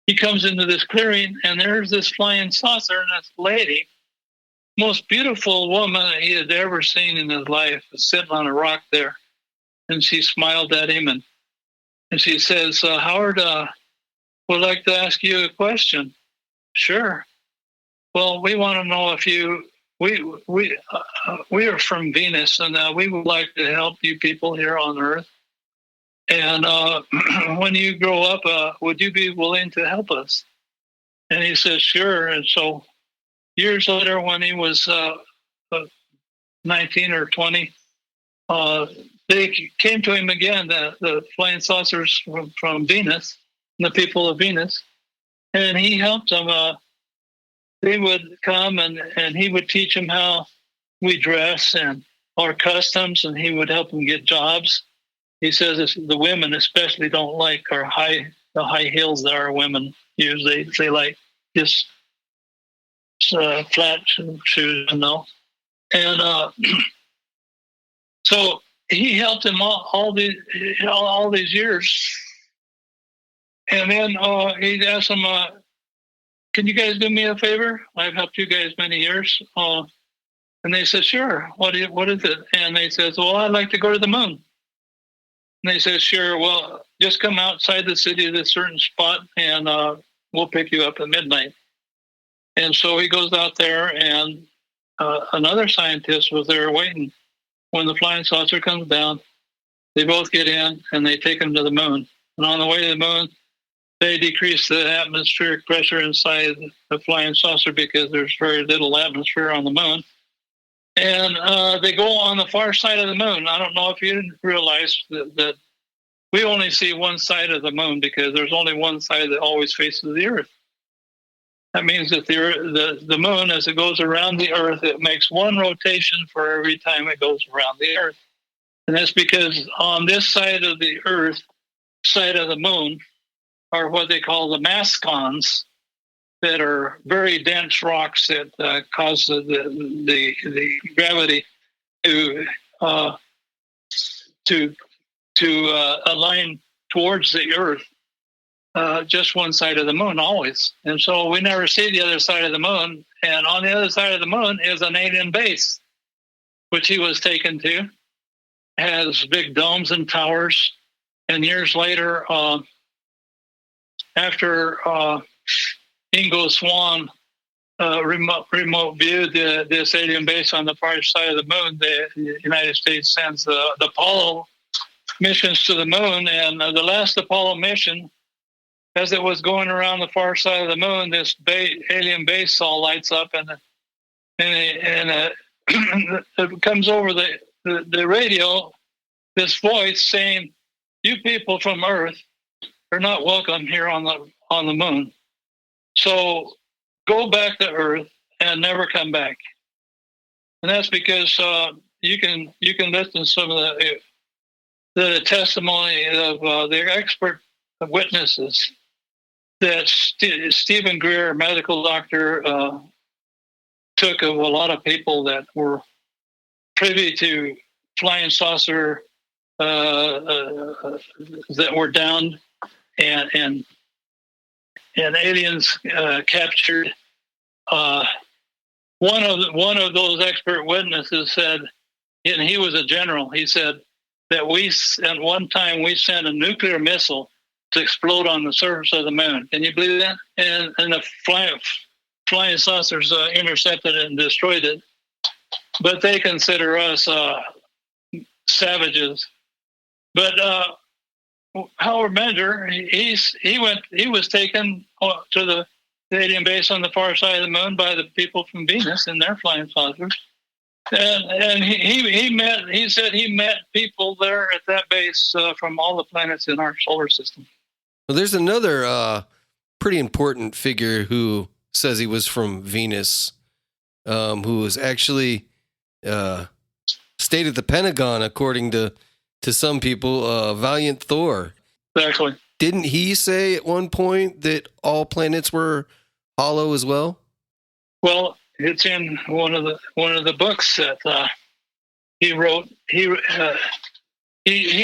he comes into this clearing, and there's this flying saucer, and this lady, most beautiful woman that he had ever seen in his life, was sitting on a rock there. And she smiled at him, and she says, Howard, would like to ask you a question. Sure. Well, we want to know if we are from Venus, and we would like to help you people here on Earth. And when you grow up, would you be willing to help us? And he says, sure. And so years later, when he was 19 or 20, they came to him again, the flying saucers from Venus, the people of Venus, and he helped them. They would come and he would teach them how we dress and our customs, and he would help them get jobs. He says the women especially don't like the high heels that our women use. They like just flat shoes, And so he helped him all these years. And then he'd ask them, can you guys do me a favor? I've helped you guys many years. And they said, sure. What is it? And they said, well, I'd like to go to the moon. And they said, sure. Well, just come outside the city to this certain spot, and we'll pick you up at midnight. And so he goes out there, and another scientist was there waiting. When the flying saucer comes down, they both get in, and they take him to the moon. And on the way to the moon, they decrease the atmospheric pressure inside the flying saucer because there's very little atmosphere on the moon. And they go on the far side of the moon. I don't know if you realize that we only see one side of the moon because there's only one side that always faces the Earth. That means that the moon, as it goes around the Earth, it makes one rotation for every time it goes around the Earth. And that's because on this side of the Earth, side of the moon, are what they call the mascons, that are very dense rocks that cause the gravity to align towards the Earth. Just one side of the moon always. And so we never see the other side of the moon. And on the other side of the moon is an alien base, which he was taken to. Has big domes and towers. And years later, after Ingo Swann remote viewed this alien base on the far side of the moon, the United States sends the Apollo missions to the moon. And the last Apollo mission, as it was going around the far side of the moon, this alien base all lights up, and it comes over the radio, this voice saying, "You people from Earth are not welcome here on the moon. So go back to Earth and never come back." And that's because you can listen to some of the testimony of the expert witnesses that Stephen Greer, a medical doctor, took of a lot of people that were privy to flying saucer that were downed and aliens captured. One of those expert witnesses said, and he was a general, he said that at one time we sent a nuclear missile to explode on the surface of the moon. Can you believe that? And the flying saucers intercepted it and destroyed it. But they consider us savages. But Howard Bender, he was taken to the alien base on the far side of the moon by the people from Venus in their flying saucers. And he said he met people there at that base from all the planets in our solar system. Well, there's another pretty important figure who says he was from Venus, who was actually stayed at the Pentagon, according to some people, Valiant Thor. Exactly. Didn't he say at one point that all planets were hollow as well? Well, it's in one of the books that he wrote. He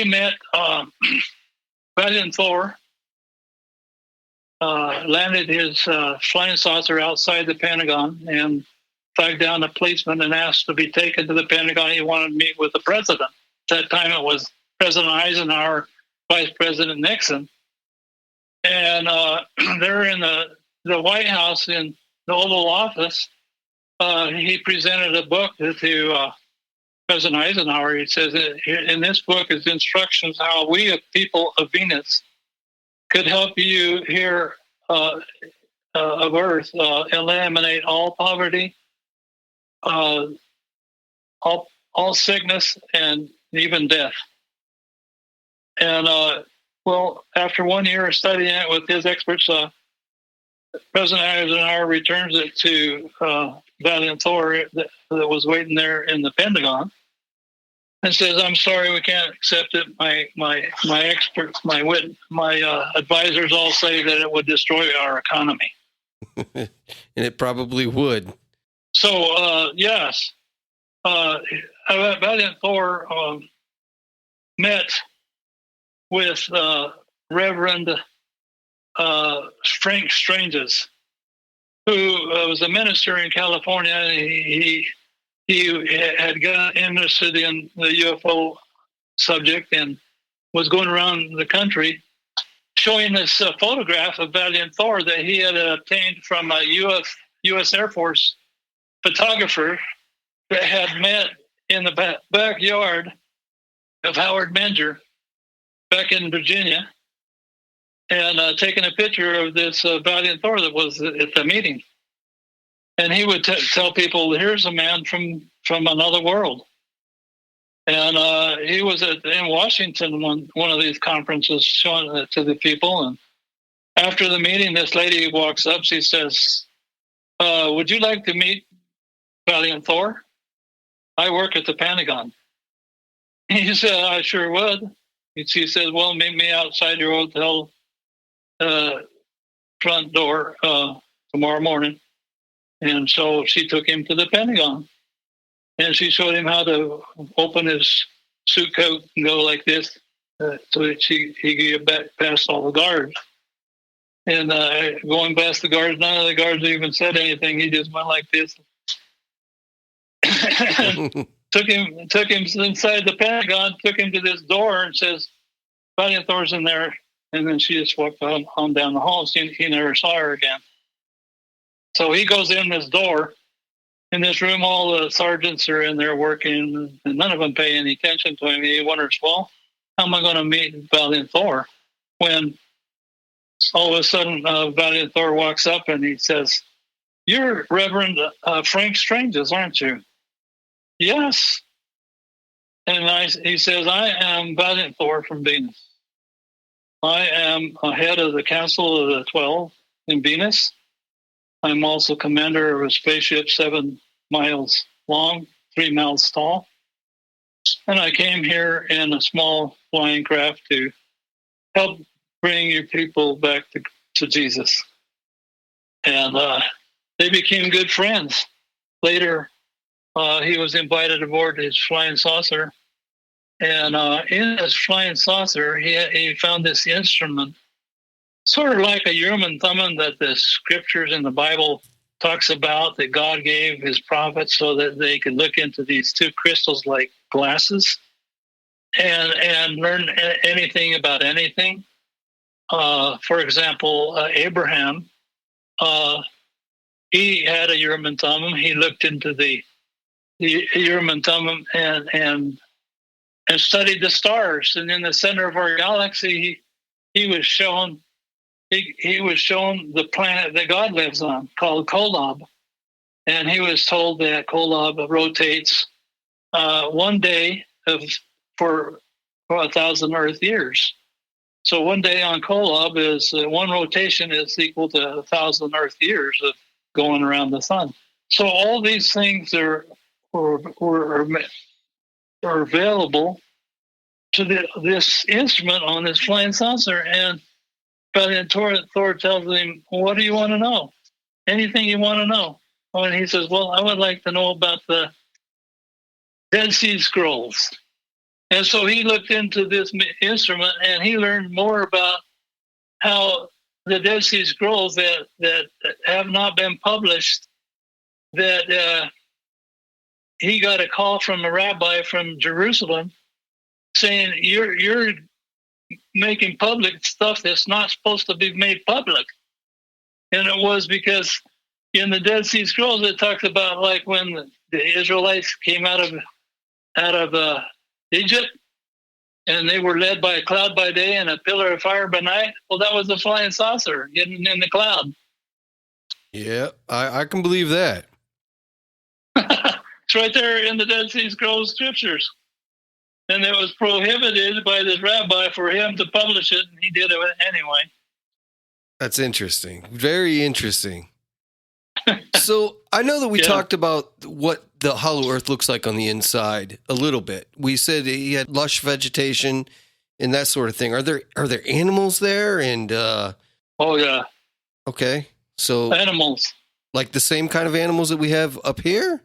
met Valiant Thor. Landed his flying saucer outside the Pentagon and flagged down a policeman and asked to be taken to the Pentagon. He wanted to meet with the president. At that time, it was President Eisenhower, Vice President Nixon. And they're in the White House in the Oval Office. He presented a book to President Eisenhower. He says, in this book is instructions how we, a people of Venus, could help you here of Earth eliminate all poverty, all sickness, and even death. And well, after 1 year of studying it with his experts, President Eisenhower returns it to Valiant Thor that was waiting there in the Pentagon, and says, "I'm sorry, we can't accept it. My experts, my advisors all say that it would destroy our economy." And it probably would. So yes, Valiant Thor met with Reverend Frank Stranges, who was a minister in California. And he had got interested in the UFO subject and was going around the country showing this photograph of Valiant Thor that he had obtained from a U.S. Air Force photographer that had met in the backyard of Howard Bender back in Virginia, and taken a picture of this Valiant Thor that was at the meeting. And he would tell people, "Here's a man from another world." And he was in Washington one of these conferences showing it to the people. And after the meeting, this lady walks up. She says, would you like to meet Valiant Thor? I work at the Pentagon. He said, I sure would. She said, well, meet me outside your hotel front door tomorrow morning. And so she took him to the Pentagon. And she showed him how to open his suit coat and go like this. So he could get back past all the guards. And going past the guards, none of the guards even said anything. He just went like this. took him inside the Pentagon, took him to this door and says, Valiant Thor's in there. And then she just walked on down the hall. He never saw her again. So he goes in this door. In this room, all the sergeants are in there working, and none of them pay any attention to him. He wonders, well, how am I going to meet Valiant Thor? When all of a sudden, Valiant Thor walks up and he says, you're Reverend Frank Stranges, aren't you? Yes. And he says, I am Valiant Thor from Venus. I am head of the Council of the 12 in Venus. I'm also commander of a spaceship 7 miles long, 3 miles tall. And I came here in a small flying craft to help bring your people back to Jesus. And they became good friends. Later, he was invited aboard his flying saucer. And in his flying saucer, he found this instrument, sort of like a Urim and Thummim that the scriptures in the Bible talks about, that God gave his prophets so that they could look into these 2 crystals like glasses and learn anything about anything. For example, Abraham, he had a Urim and Thummim. He looked into the Urim and Thummim and studied the stars. And in the center of our galaxy, he was shown the planet that God lives on, called Kolob. And he was told that Kolob rotates one day for 1,000 Earth years. So one day on Kolob is one rotation is equal to 1,000 Earth years of going around the sun. So all these things are available to this instrument on this flying saucer. And Valiant Thor tells him, what do you want to know? Anything you want to know. And he says, well, I would like to know about the Dead Sea Scrolls. And so he looked into this instrument and he learned more about how the Dead Sea Scrolls that have not been published, that he got a call from a rabbi from Jerusalem saying, you're making public stuff that's not supposed to be made public. And it was because in the Dead Sea Scrolls, it talks about like when the Israelites came out of Egypt, and they were led by a cloud by day and a pillar of fire by night. Well, that was the flying saucer getting in the cloud. Yeah, I can believe that. It's right there in the Dead Sea Scrolls scriptures. And it was prohibited by this rabbi for him to publish it, and he did it anyway. That's interesting. Very interesting. So I know that we talked about what the hollow earth looks like on the inside a little bit. We said he had lush vegetation and that sort of thing. Are there animals there? And oh yeah. Okay. So animals. Like the same kind of animals that we have up here?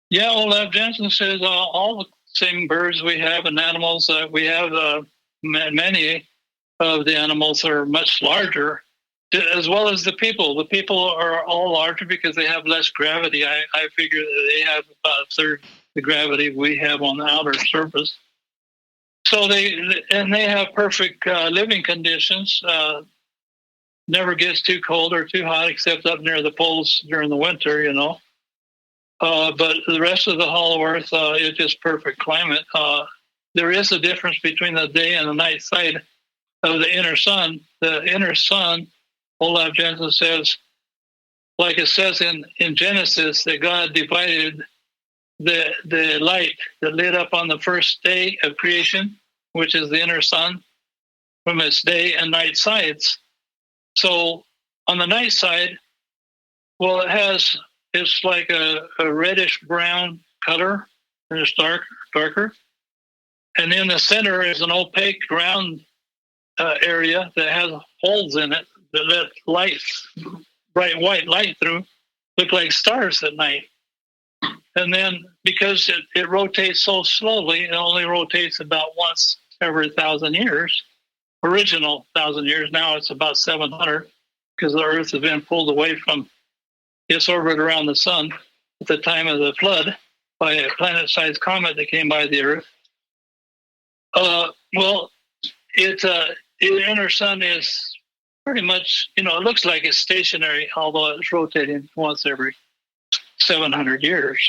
Yeah, Olaf Jensen says all the same birds we have and animals we have. Many of the animals are much larger, as well as the people. The people are all larger because they have less gravity. I figure that they have about a third the gravity we have on the outer surface. So they have perfect living conditions. Never gets too cold or too hot, except up near the poles during the winter, you know. But the rest of the hollow earth is just perfect climate. There is a difference between the day and the night side of the inner sun. The inner sun, Olaf Jensen says, like it says in Genesis, that God divided the light that lit up on the first day of creation, which is the inner sun, from its day and night sides. So on the night side, well, it's like a reddish brown color, and it's darker. And in the center is an opaque round area that has holes in it that let light, bright white light through, look like stars at night. And then because it rotates so slowly, it only rotates about once every 1,000 years. Original 1,000 years. Now it's about 700 because the Earth has been pulled away from its orbit around the sun at the time of the flood by a planet-sized comet that came by the Earth. Well, the inner sun is pretty much, it looks like it's stationary, although it's rotating once every 700 years.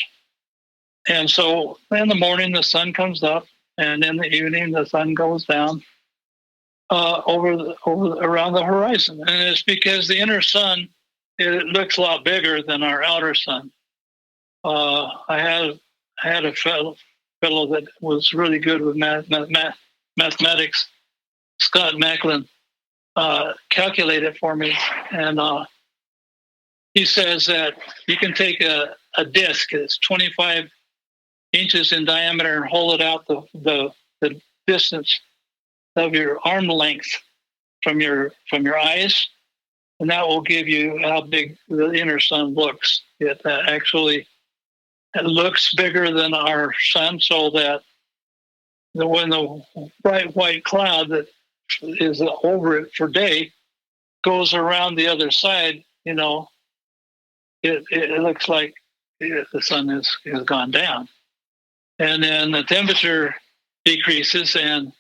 And so in the morning, the sun comes up, and in the evening, the sun goes down around the horizon. And it's because the inner sun, it looks a lot bigger than our outer sun. I had a fellow that was really good with mathematics, Scott Macklin, calculate it for me. And he says that you can take a disc that's 25 inches in diameter and hold it out the distance of your arm length from your eyes, and that will give you how big the inner sun looks. It looks bigger than our sun, so that when the bright white cloud that is over it for day goes around the other side, it looks like the sun has gone down. And then the temperature decreases and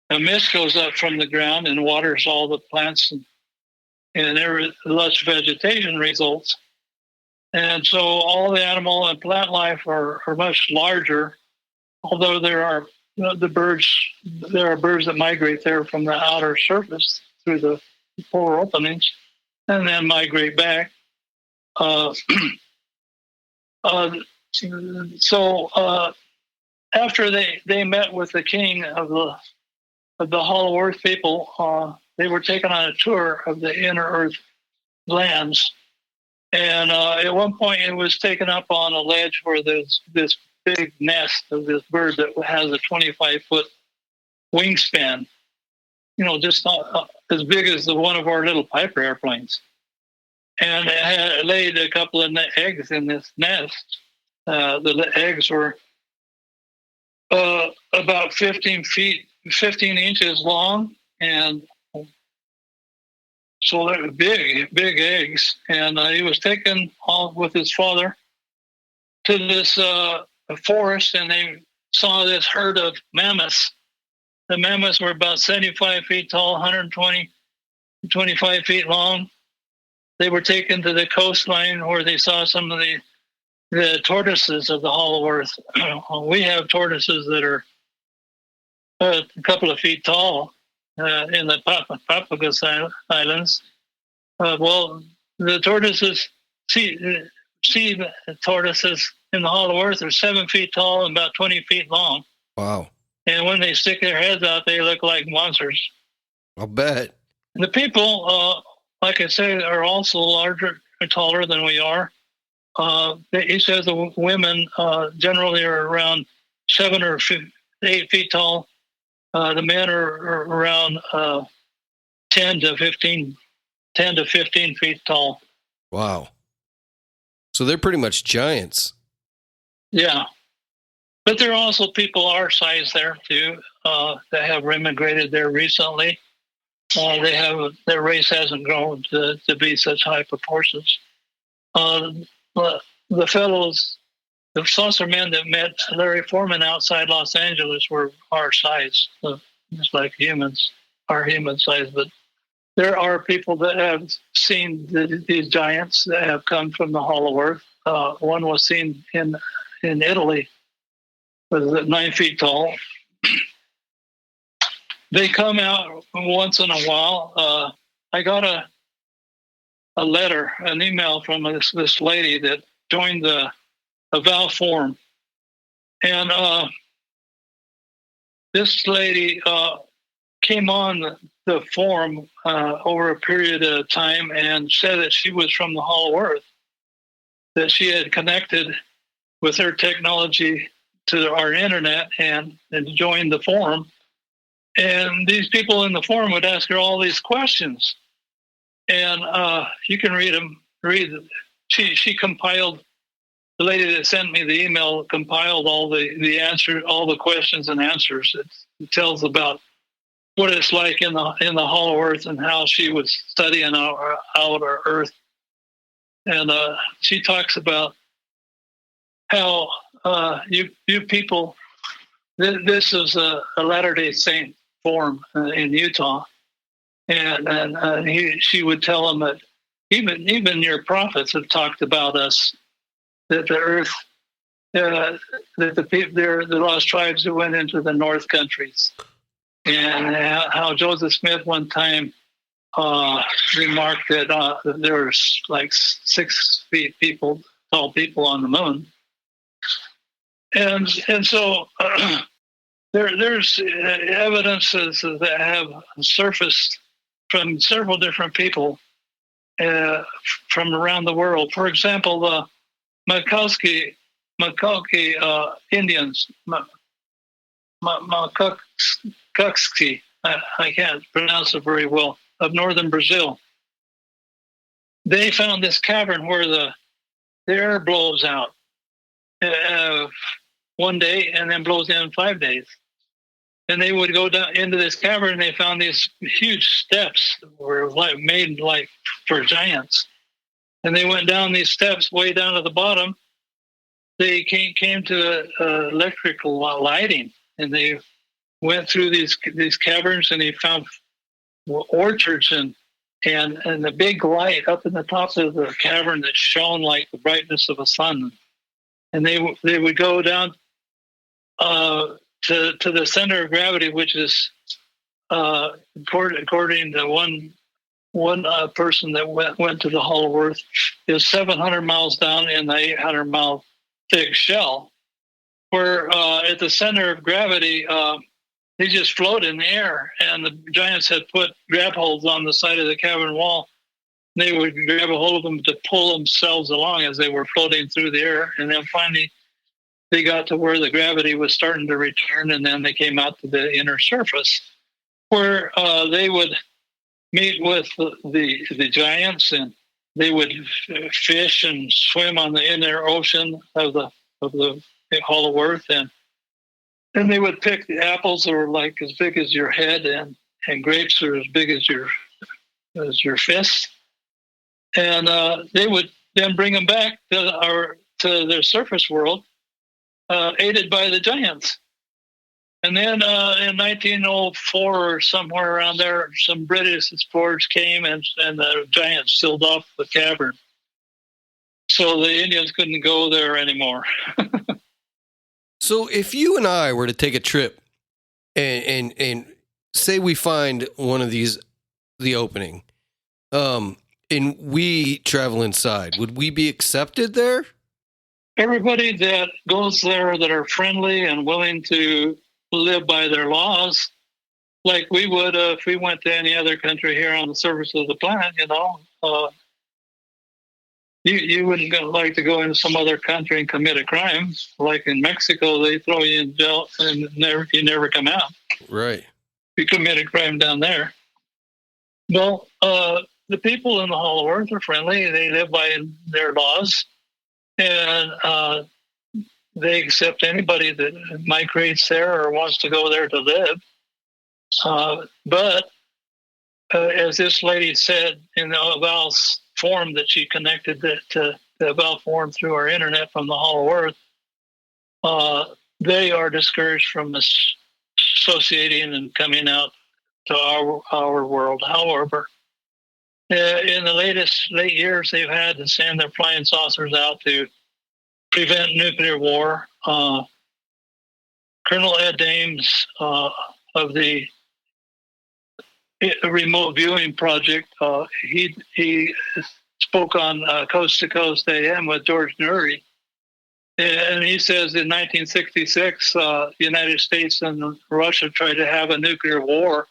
a mist goes up from the ground and waters all the plants and every lush vegetation results. And so all the animal and plant life are much larger, although there are birds that migrate there from the outer surface through the polar openings and then migrate back. So after they met with the king of the Hollow Earth people, they were taken on a tour of the inner Earth lands. And at one point, it was taken up on a ledge where there's this big nest of this bird that has a 25-foot wingspan, just as big as one of our little Piper airplanes. And it had laid a couple of eggs in this nest. The eggs were about 15 inches long, and so they were big eggs. And he was taken off with his father to this forest, and they saw this herd of mammoths. The mammoths were about 75 feet tall, 120, 25 feet long. They were taken to the coastline where they saw some of the tortoises of the Hollow Earth. We have tortoises that are a couple of feet tall in the Papagos Islands. Well, the tortoises, sea tortoises in the Hollow Earth are 7 feet tall and about 20 feet long. Wow. And when they stick their heads out, they look like monsters. I'll bet. The people, like I said, are also larger and taller than we are. He says the women generally are around 7 or 8 feet tall. The men are around 10 to 15 feet tall. Wow. So they're pretty much giants. Yeah. But there are also people our size there, too, that have immigrated there recently. Their race hasn't grown to be such high proportions. The fellows, the saucer men that met Larry Foreman outside Los Angeles were our size, just like humans, our human size. But there are people that have seen these giants that have come from the Hollow Earth. One was seen in Italy, was 9 feet tall. They come out once in a while. I got a letter, an email from this lady that joined a vow form And this lady came on the forum over a period of time and said that she was from the Hollow Earth, that she had connected with her technology to our internet and joined the forum. And these people in the forum would ask her all these questions. And you can read them. She compiled, the lady that sent me the email compiled all the answers, all the questions and answers. It tells about what it's like in the Hollow Earth and how she was studying our Earth. And she talks about how you people. This is a Latter-day Saint forum in Utah, and she would tell them that even your prophets have talked about us, that the Earth, that the lost tribes that went into the North countries, and how Joseph Smith one time remarked that there's like 6 feet tall people on the moon. And so there's evidences that have surfaced from several different people from around the world. For example, the Makoski Indians, Makoski, I can't pronounce it very well, of northern Brazil. They found this cavern where the air blows out one day and then blows in 5 days. And they would go down into this cavern and they found these huge steps were made like for giants. And they went down these steps way down to the bottom. They came to electrical lighting, and they went through these caverns, and they found orchards and the big light up in the top of the cavern that shone like the brightness of a sun. And they would go down to the center of gravity, which is according to one person that went to the Hollow Earth, is 700 miles down in the 800-mile thick shell, where at the center of gravity they just float in the air, and the giants had put grab holds on the side of the cavern wall. They would grab a hold of them to pull themselves along as they were floating through the air. And then finally, they got to where the gravity was starting to return, and then they came out to the inner surface, where they would meet with the giants, and they would fish and swim on the inner ocean of the Hollow Earth, and they would pick the apples that were like as big as your head, and grapes are as big as your fist. And they would then bring them back to their surface world, aided by the giants. And then in 1904 or somewhere around there, some British explorers came, and the giants sealed off the cavern. So the Indians couldn't go there anymore. So if you and I were to take a trip and say we find one of these, the opening, and we travel inside, would we be accepted there? Everybody that goes there that are friendly and willing to live by their laws, like we would if we went to any other country here on the surface of the planet, you wouldn't like to go into some other country and commit a crime. Like in Mexico, they throw you in jail and you never come out. Right. You commit a crime down there. Well, the people in the Hollow Earth are friendly. They live by their laws, and they accept anybody that migrates there or wants to go there to live. But as this lady said in the Val's forum that she connected to the Val forum through our internet from the Hollow Earth, they are discouraged from associating and coming out to our world. However, in the late years, they've had to send their flying saucers out to prevent nuclear war. Colonel Ed Ames of the Remote Viewing Project, he spoke on Coast to Coast AM with George Nuri, And he says in 1966, the United States and Russia tried to have a nuclear war,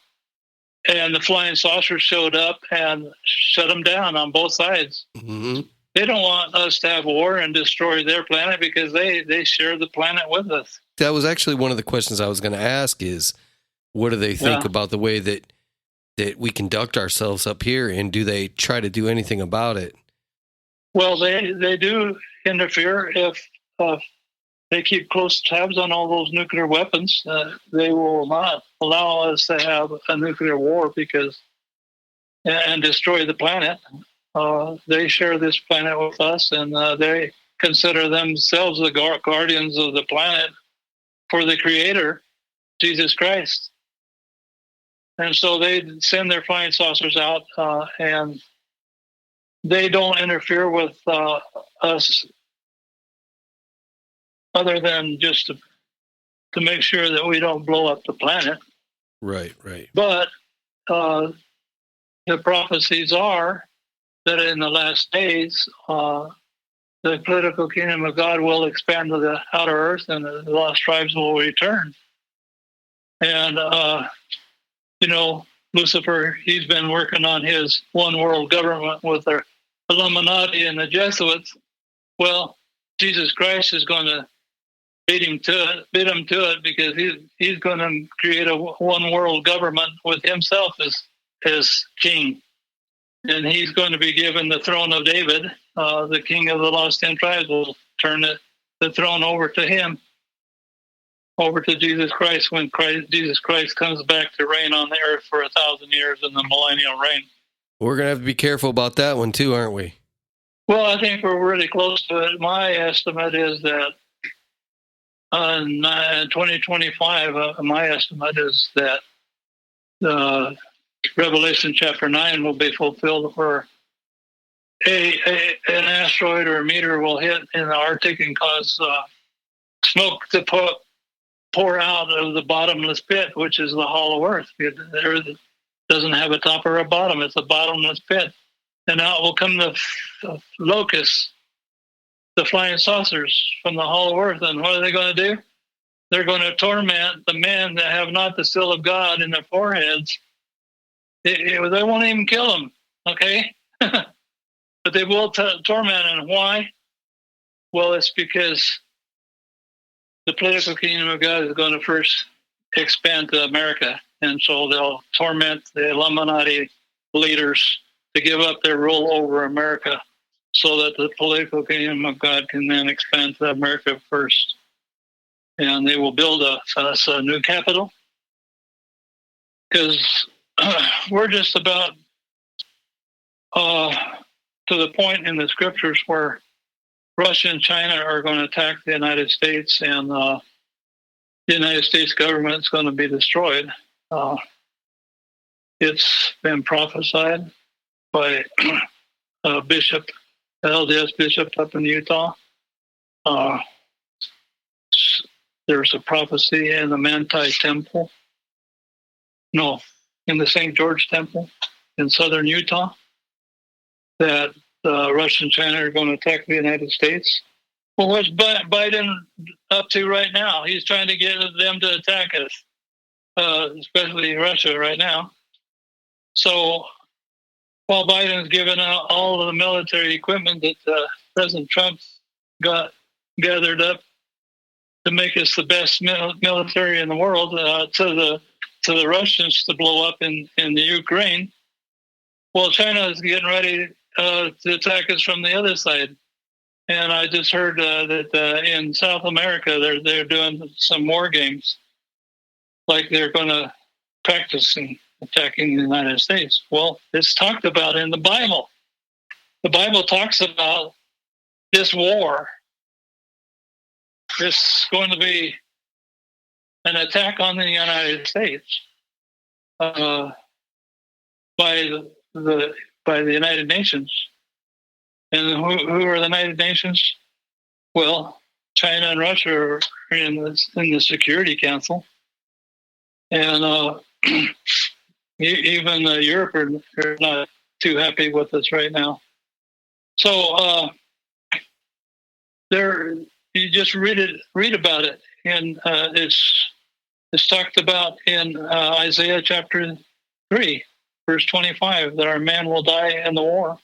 and the flying saucers showed up and shut them down on both sides. Mm-hmm. They don't want us to have war and destroy their planet because they share the planet with us. That was actually one of the questions I was going to ask is, what do they think about the way that we conduct ourselves up here, and do they try to do anything about it? Well, they do interfere if they keep close tabs on all those nuclear weapons. They will not allow us to have a nuclear war and destroy the planet. They share this planet with us, and they consider themselves the guardians of the planet for the Creator, Jesus Christ. And so they send their flying saucers out, and they don't interfere with us other than just to make sure that we don't blow up the planet. Right, right. But the prophecies are that in the last days, the political kingdom of God will expand to the outer earth, and the lost tribes will return. And, Lucifer, he's been working on his one world government with the Illuminati and the Jesuits. Well, Jesus Christ is going to bid him to it because he's going to create a one world government with himself as king. And he's going to be given the throne of David. The king of the lost 10 tribes will turn the throne over to him, over to Jesus Christ, when Jesus Christ comes back to reign on the earth for 1,000 years in the millennial reign. We're going to have to be careful about that one too, aren't we? Well, I think we're really close to it. My estimate is that in 2025, my estimate is that Revelation chapter 9 will be fulfilled, where an asteroid or a meteor will hit in the Arctic and cause smoke to pour out of the bottomless pit, which is the hollow earth. The earth doesn't have a top or a bottom. It's a bottomless pit. And out will come the locusts, the flying saucers from the hollow earth. And what are they going to do? They're going to torment the men that have not the seal of God in their foreheads. They won't even kill them, okay? But they will torment them. Why? Well, it's because the political kingdom of God is going to first expand to America. And so they'll torment the Illuminati leaders to give up their rule over America so that the political kingdom of God can then expand to America first. And they will build us a new capital, because we're just about to the point in the scriptures where Russia and China are going to attack the United States, and the United States government is going to be destroyed. It's been prophesied by a bishop, LDS bishop up in Utah. There's a prophecy in the Manti Temple. No, in the St. George Temple in southern Utah, that Russia and China are going to attack the United States. Well, what's Biden up to right now? He's trying to get them to attack us, especially Russia right now. So while Biden's given out all of the military equipment that President Trump got gathered up to make us the best military in the world, to the Russians to blow up in the Ukraine, well, China is getting ready to attack us from the other side. And I just heard that in South America, they're doing some war games, like they're going to practice in attacking the United States. Well, it's talked about in the Bible. The Bible talks about this war. It's going to be an attack on the United States by the United Nations. And who are the United Nations? Well, China and Russia are in the Security Council, and even Europe are not too happy with us right now. So you just read about it, and it's talked about in Isaiah chapter 3, verse 25, that our man will die in the war,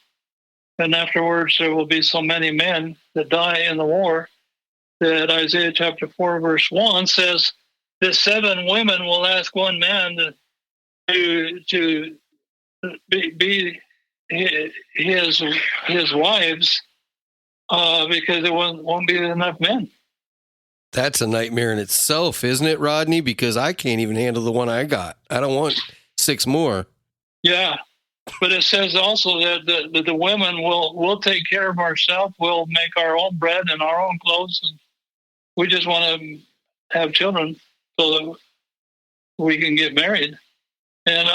and afterwards there will be so many men that die in the war that Isaiah chapter 4, verse 1 says that 7 women will ask one man to be his wives because there won't be enough men. That's a nightmare in itself, isn't it, Rodney? Because I can't even handle the one I got. I don't want 6 more. Yeah, but it says also that the women will take care of ourselves. We'll make our own bread and our own clothes. And we just want to have children so that we can get married. And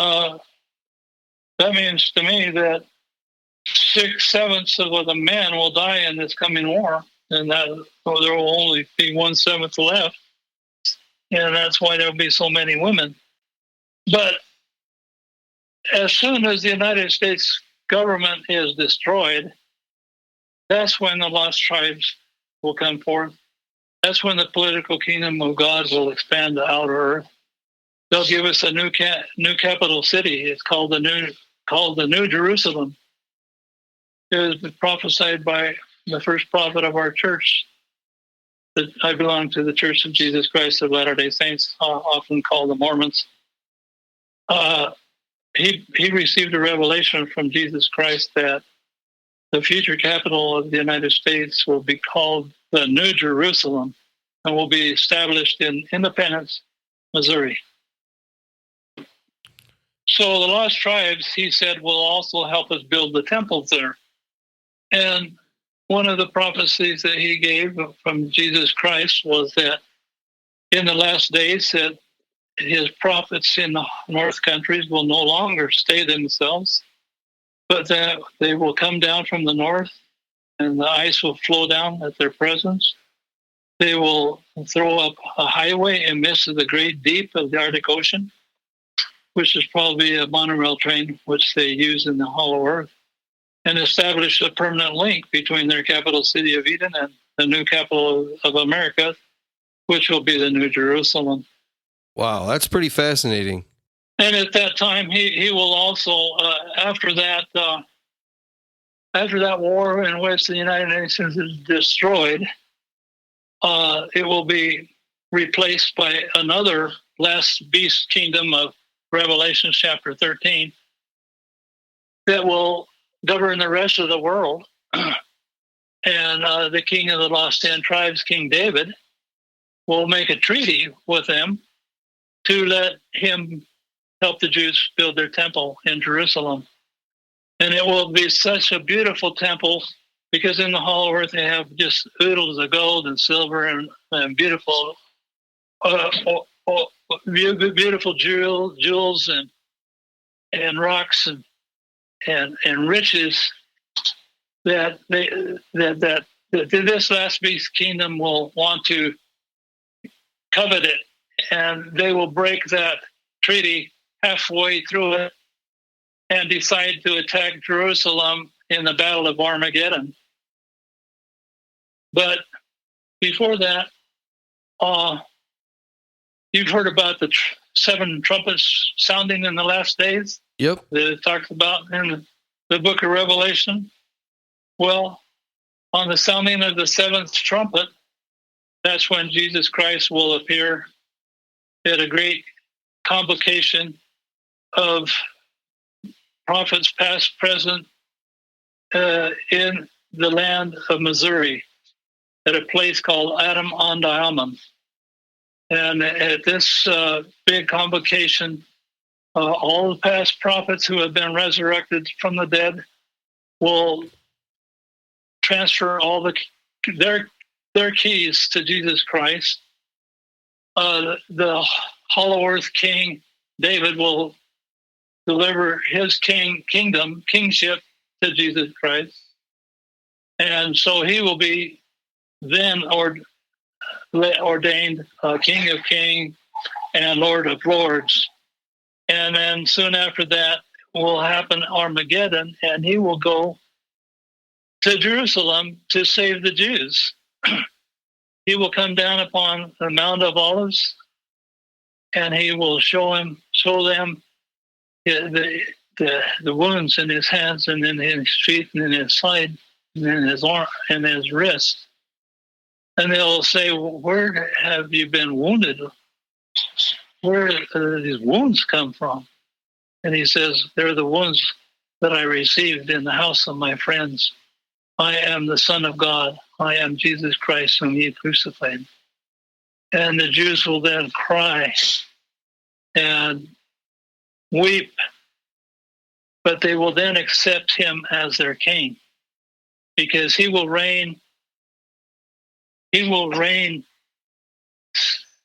that means to me that 6/7 of the men will die in this coming war, and that there will only be 1/7 left, and that's why there will be so many women. But as soon as the United States government is destroyed, that's when the lost tribes will come forth. That's when the political kingdom of God will expand to outer earth. They'll give us a new capital city. It's called the New Jerusalem. It was prophesied by the first prophet of our church. That I belong to the Church of Jesus Christ of Latter-day Saints, often called the Mormons. He received a revelation from Jesus Christ that the future capital of the United States will be called the New Jerusalem and will be established in Independence, Missouri. So the lost tribes, he said, will also help us build the temples there. And one of the prophecies that he gave from Jesus Christ was that in the last days that his prophets in the north countries will no longer stay themselves, but that they will come down from the north and the ice will flow down at their presence. They will throw up a highway in the midst of the great deep of the Arctic Ocean, which is probably a monorail train, which they use in the hollow earth, and establish a permanent link between their capital city of Eden and the new capital of America, which will be the New Jerusalem. Wow, that's pretty fascinating. And at that time, he will also, after that war in which the United Nations is destroyed, it will be replaced by another last beast kingdom of Revelation chapter 13 that will govern the rest of the world. And the king of the lost 10 tribes, King David, will make a treaty with them to let him help the Jews build their temple in Jerusalem. And it will be such a beautiful temple because in the hollow earth they have just oodles of gold and silver and beautiful beautiful jewels and rocks and riches that this last beast kingdom will want to covet it, and they will break that treaty halfway through it and decide to attack Jerusalem in the Battle of Armageddon. But before that, you've heard about the 7 trumpets sounding in the last days? Yep. That it talks about in the book of Revelation. Well, on the sounding of the 7th trumpet, that's when Jesus Christ will appear at a great convocation of prophets past, present, in the land of Missouri at a place called Adam on Diamond. And at this big convocation, all the past prophets who have been resurrected from the dead will transfer all their keys to Jesus Christ. The hollow earth king David will deliver his kingship to Jesus Christ, and so he will be then ordained King of Kings and Lord of Lords. And then soon after that will happen Armageddon, and he will go to Jerusalem to save the Jews. he will come down upon the Mount of Olives, and he will show them the wounds in his hands and in his feet and in his side and in his arm and his wrist. And they'll say, where have you been wounded? Where do these wounds come from? And he says, they're the wounds that I received in the house of my friends. I am the Son of God. I am Jesus Christ whom ye crucified. And the Jews will then cry and weep, but they will then accept him as their king, because he will reign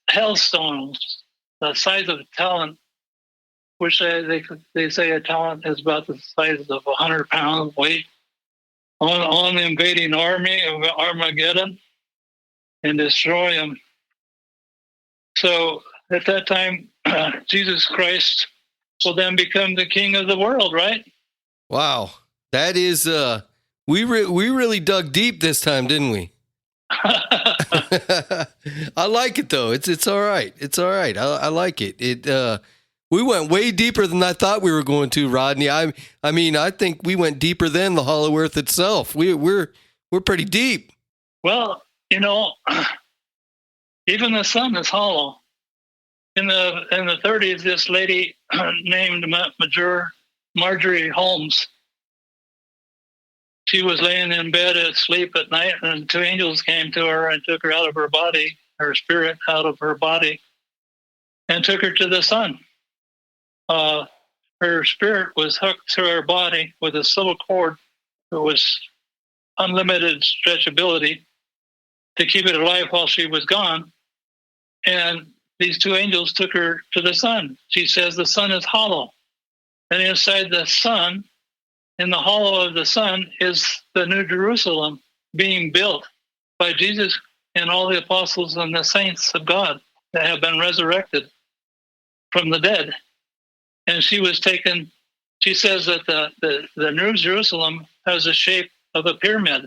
hailstones the size of a talent, which they say a talent is about the size of 100 pounds weight, on the invading army of Armageddon and destroy them. So at that time, Jesus Christ will then become the king of the world, right? Wow. That is, we really dug deep this time, didn't we? I like it though. It's all right. It's all right. I like it. We went way deeper than I thought we were going to, Rodney. I mean, I think we went deeper than the Hollow Earth itself. We're pretty deep. Well, even the sun is hollow. In the 30s, this lady named Marjorie Holmes, she was laying in bed asleep at night, and two angels came to her and took her out of her body, her spirit out of her body, and took her to the sun. Her spirit was hooked to her body with a silver cord that was unlimited stretchability to keep it alive while she was gone. And these two angels took her to the sun. She says the sun is hollow. And inside the sun, in the hollow of the sun, is the New Jerusalem being built by Jesus and all the apostles and the saints of God that have been resurrected from the dead. And she was taken, she says that the New Jerusalem has the shape of a pyramid.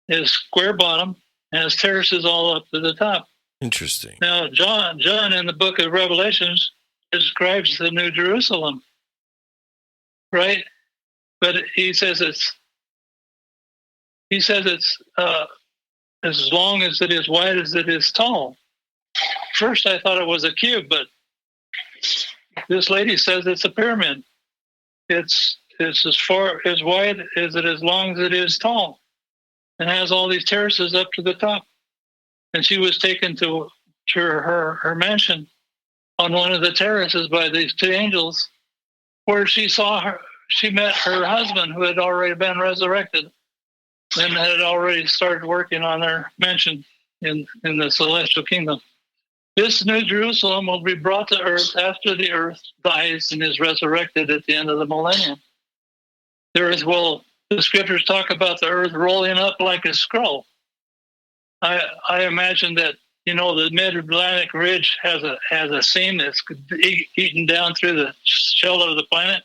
It is square bottom and has terraces all up to the top. Interesting. Now, John in the book of Revelations describes the New Jerusalem, right? But he says it's as long as it is wide as it is tall. First, I thought it was a cube, but this lady says it's a pyramid. It's as wide as it is long as it is tall, and has all these terraces up to the top. And she was taken to her mansion on one of the terraces by these two angels, where she met her husband, who had already been resurrected and had already started working on their mansion in the celestial kingdom. This New Jerusalem will be brought to earth after the earth dies and is resurrected at the end of the millennium. The scriptures talk about the earth rolling up like a scroll. I imagine that, the mid-Atlantic ridge has a seam that's eaten down through the shell of the planet.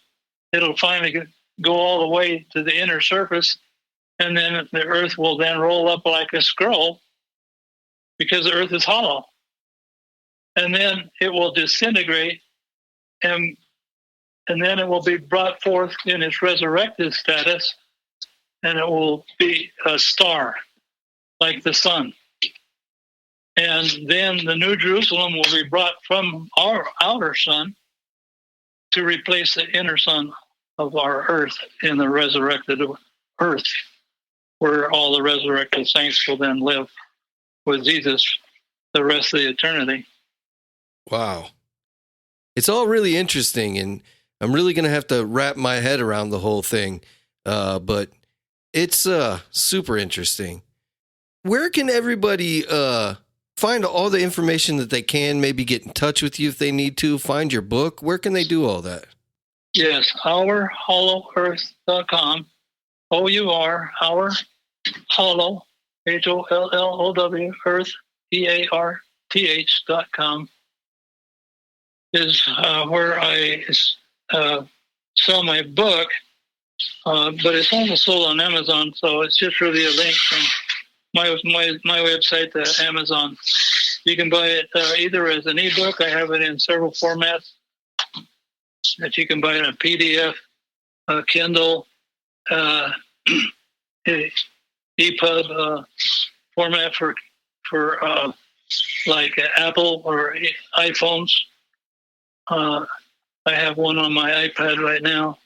It'll finally go all the way to the inner surface, and then the earth will then roll up like a scroll, because the earth is hollow. And then it will disintegrate, and then it will be brought forth in its resurrected status, and it will be a star like the sun. And then the New Jerusalem will be brought from our outer sun to replace the inner sun of our earth in the resurrected earth, where all the resurrected saints will then live with Jesus the rest of the eternity. Wow. It's all really interesting, and I'm really going to have to wrap my head around the whole thing, but it's super interesting. Where can everybody find all the information that they can, maybe get in touch with you if they need to, find your book? Where can they do all that? Yes, ourhollowearth.com, O-U-R, our hollow, Hollow, earth, EARTH.com is where I sell my book, but it's almost sold on Amazon, so it's just really a link from my website, Amazon. You can buy it either as an ebook. I have it in several formats that you can buy it in a PDF, Kindle, EPUB format for like Apple or iPhones. I have one on my iPad right now.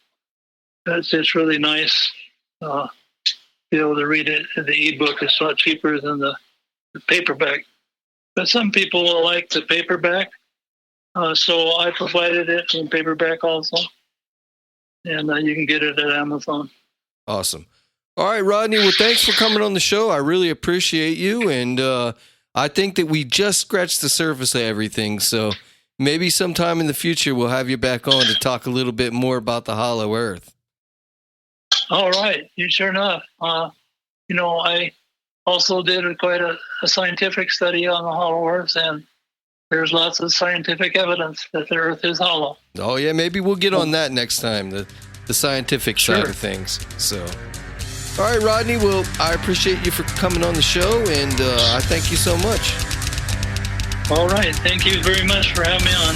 It's just really nice. Be able to read it. The ebook is a lot cheaper than the paperback. But some people will like the paperback, so I provided it in paperback also, and you can get it at Amazon. Awesome. All right, Rodney. Well, thanks for coming on the show. I really appreciate you, and I think that we just scratched the surface of everything. So maybe sometime in the future we'll have you back on to talk a little bit more about the hollow earth. All right, sure enough. I also did quite a scientific study on the hollow earth, and there's lots of scientific evidence that the earth is hollow. Oh, yeah, maybe we'll get on that next time, the scientific side of things. So, all right, Rodney, well, I appreciate you for coming on the show, and I thank you so much. All right, thank you very much for having me on.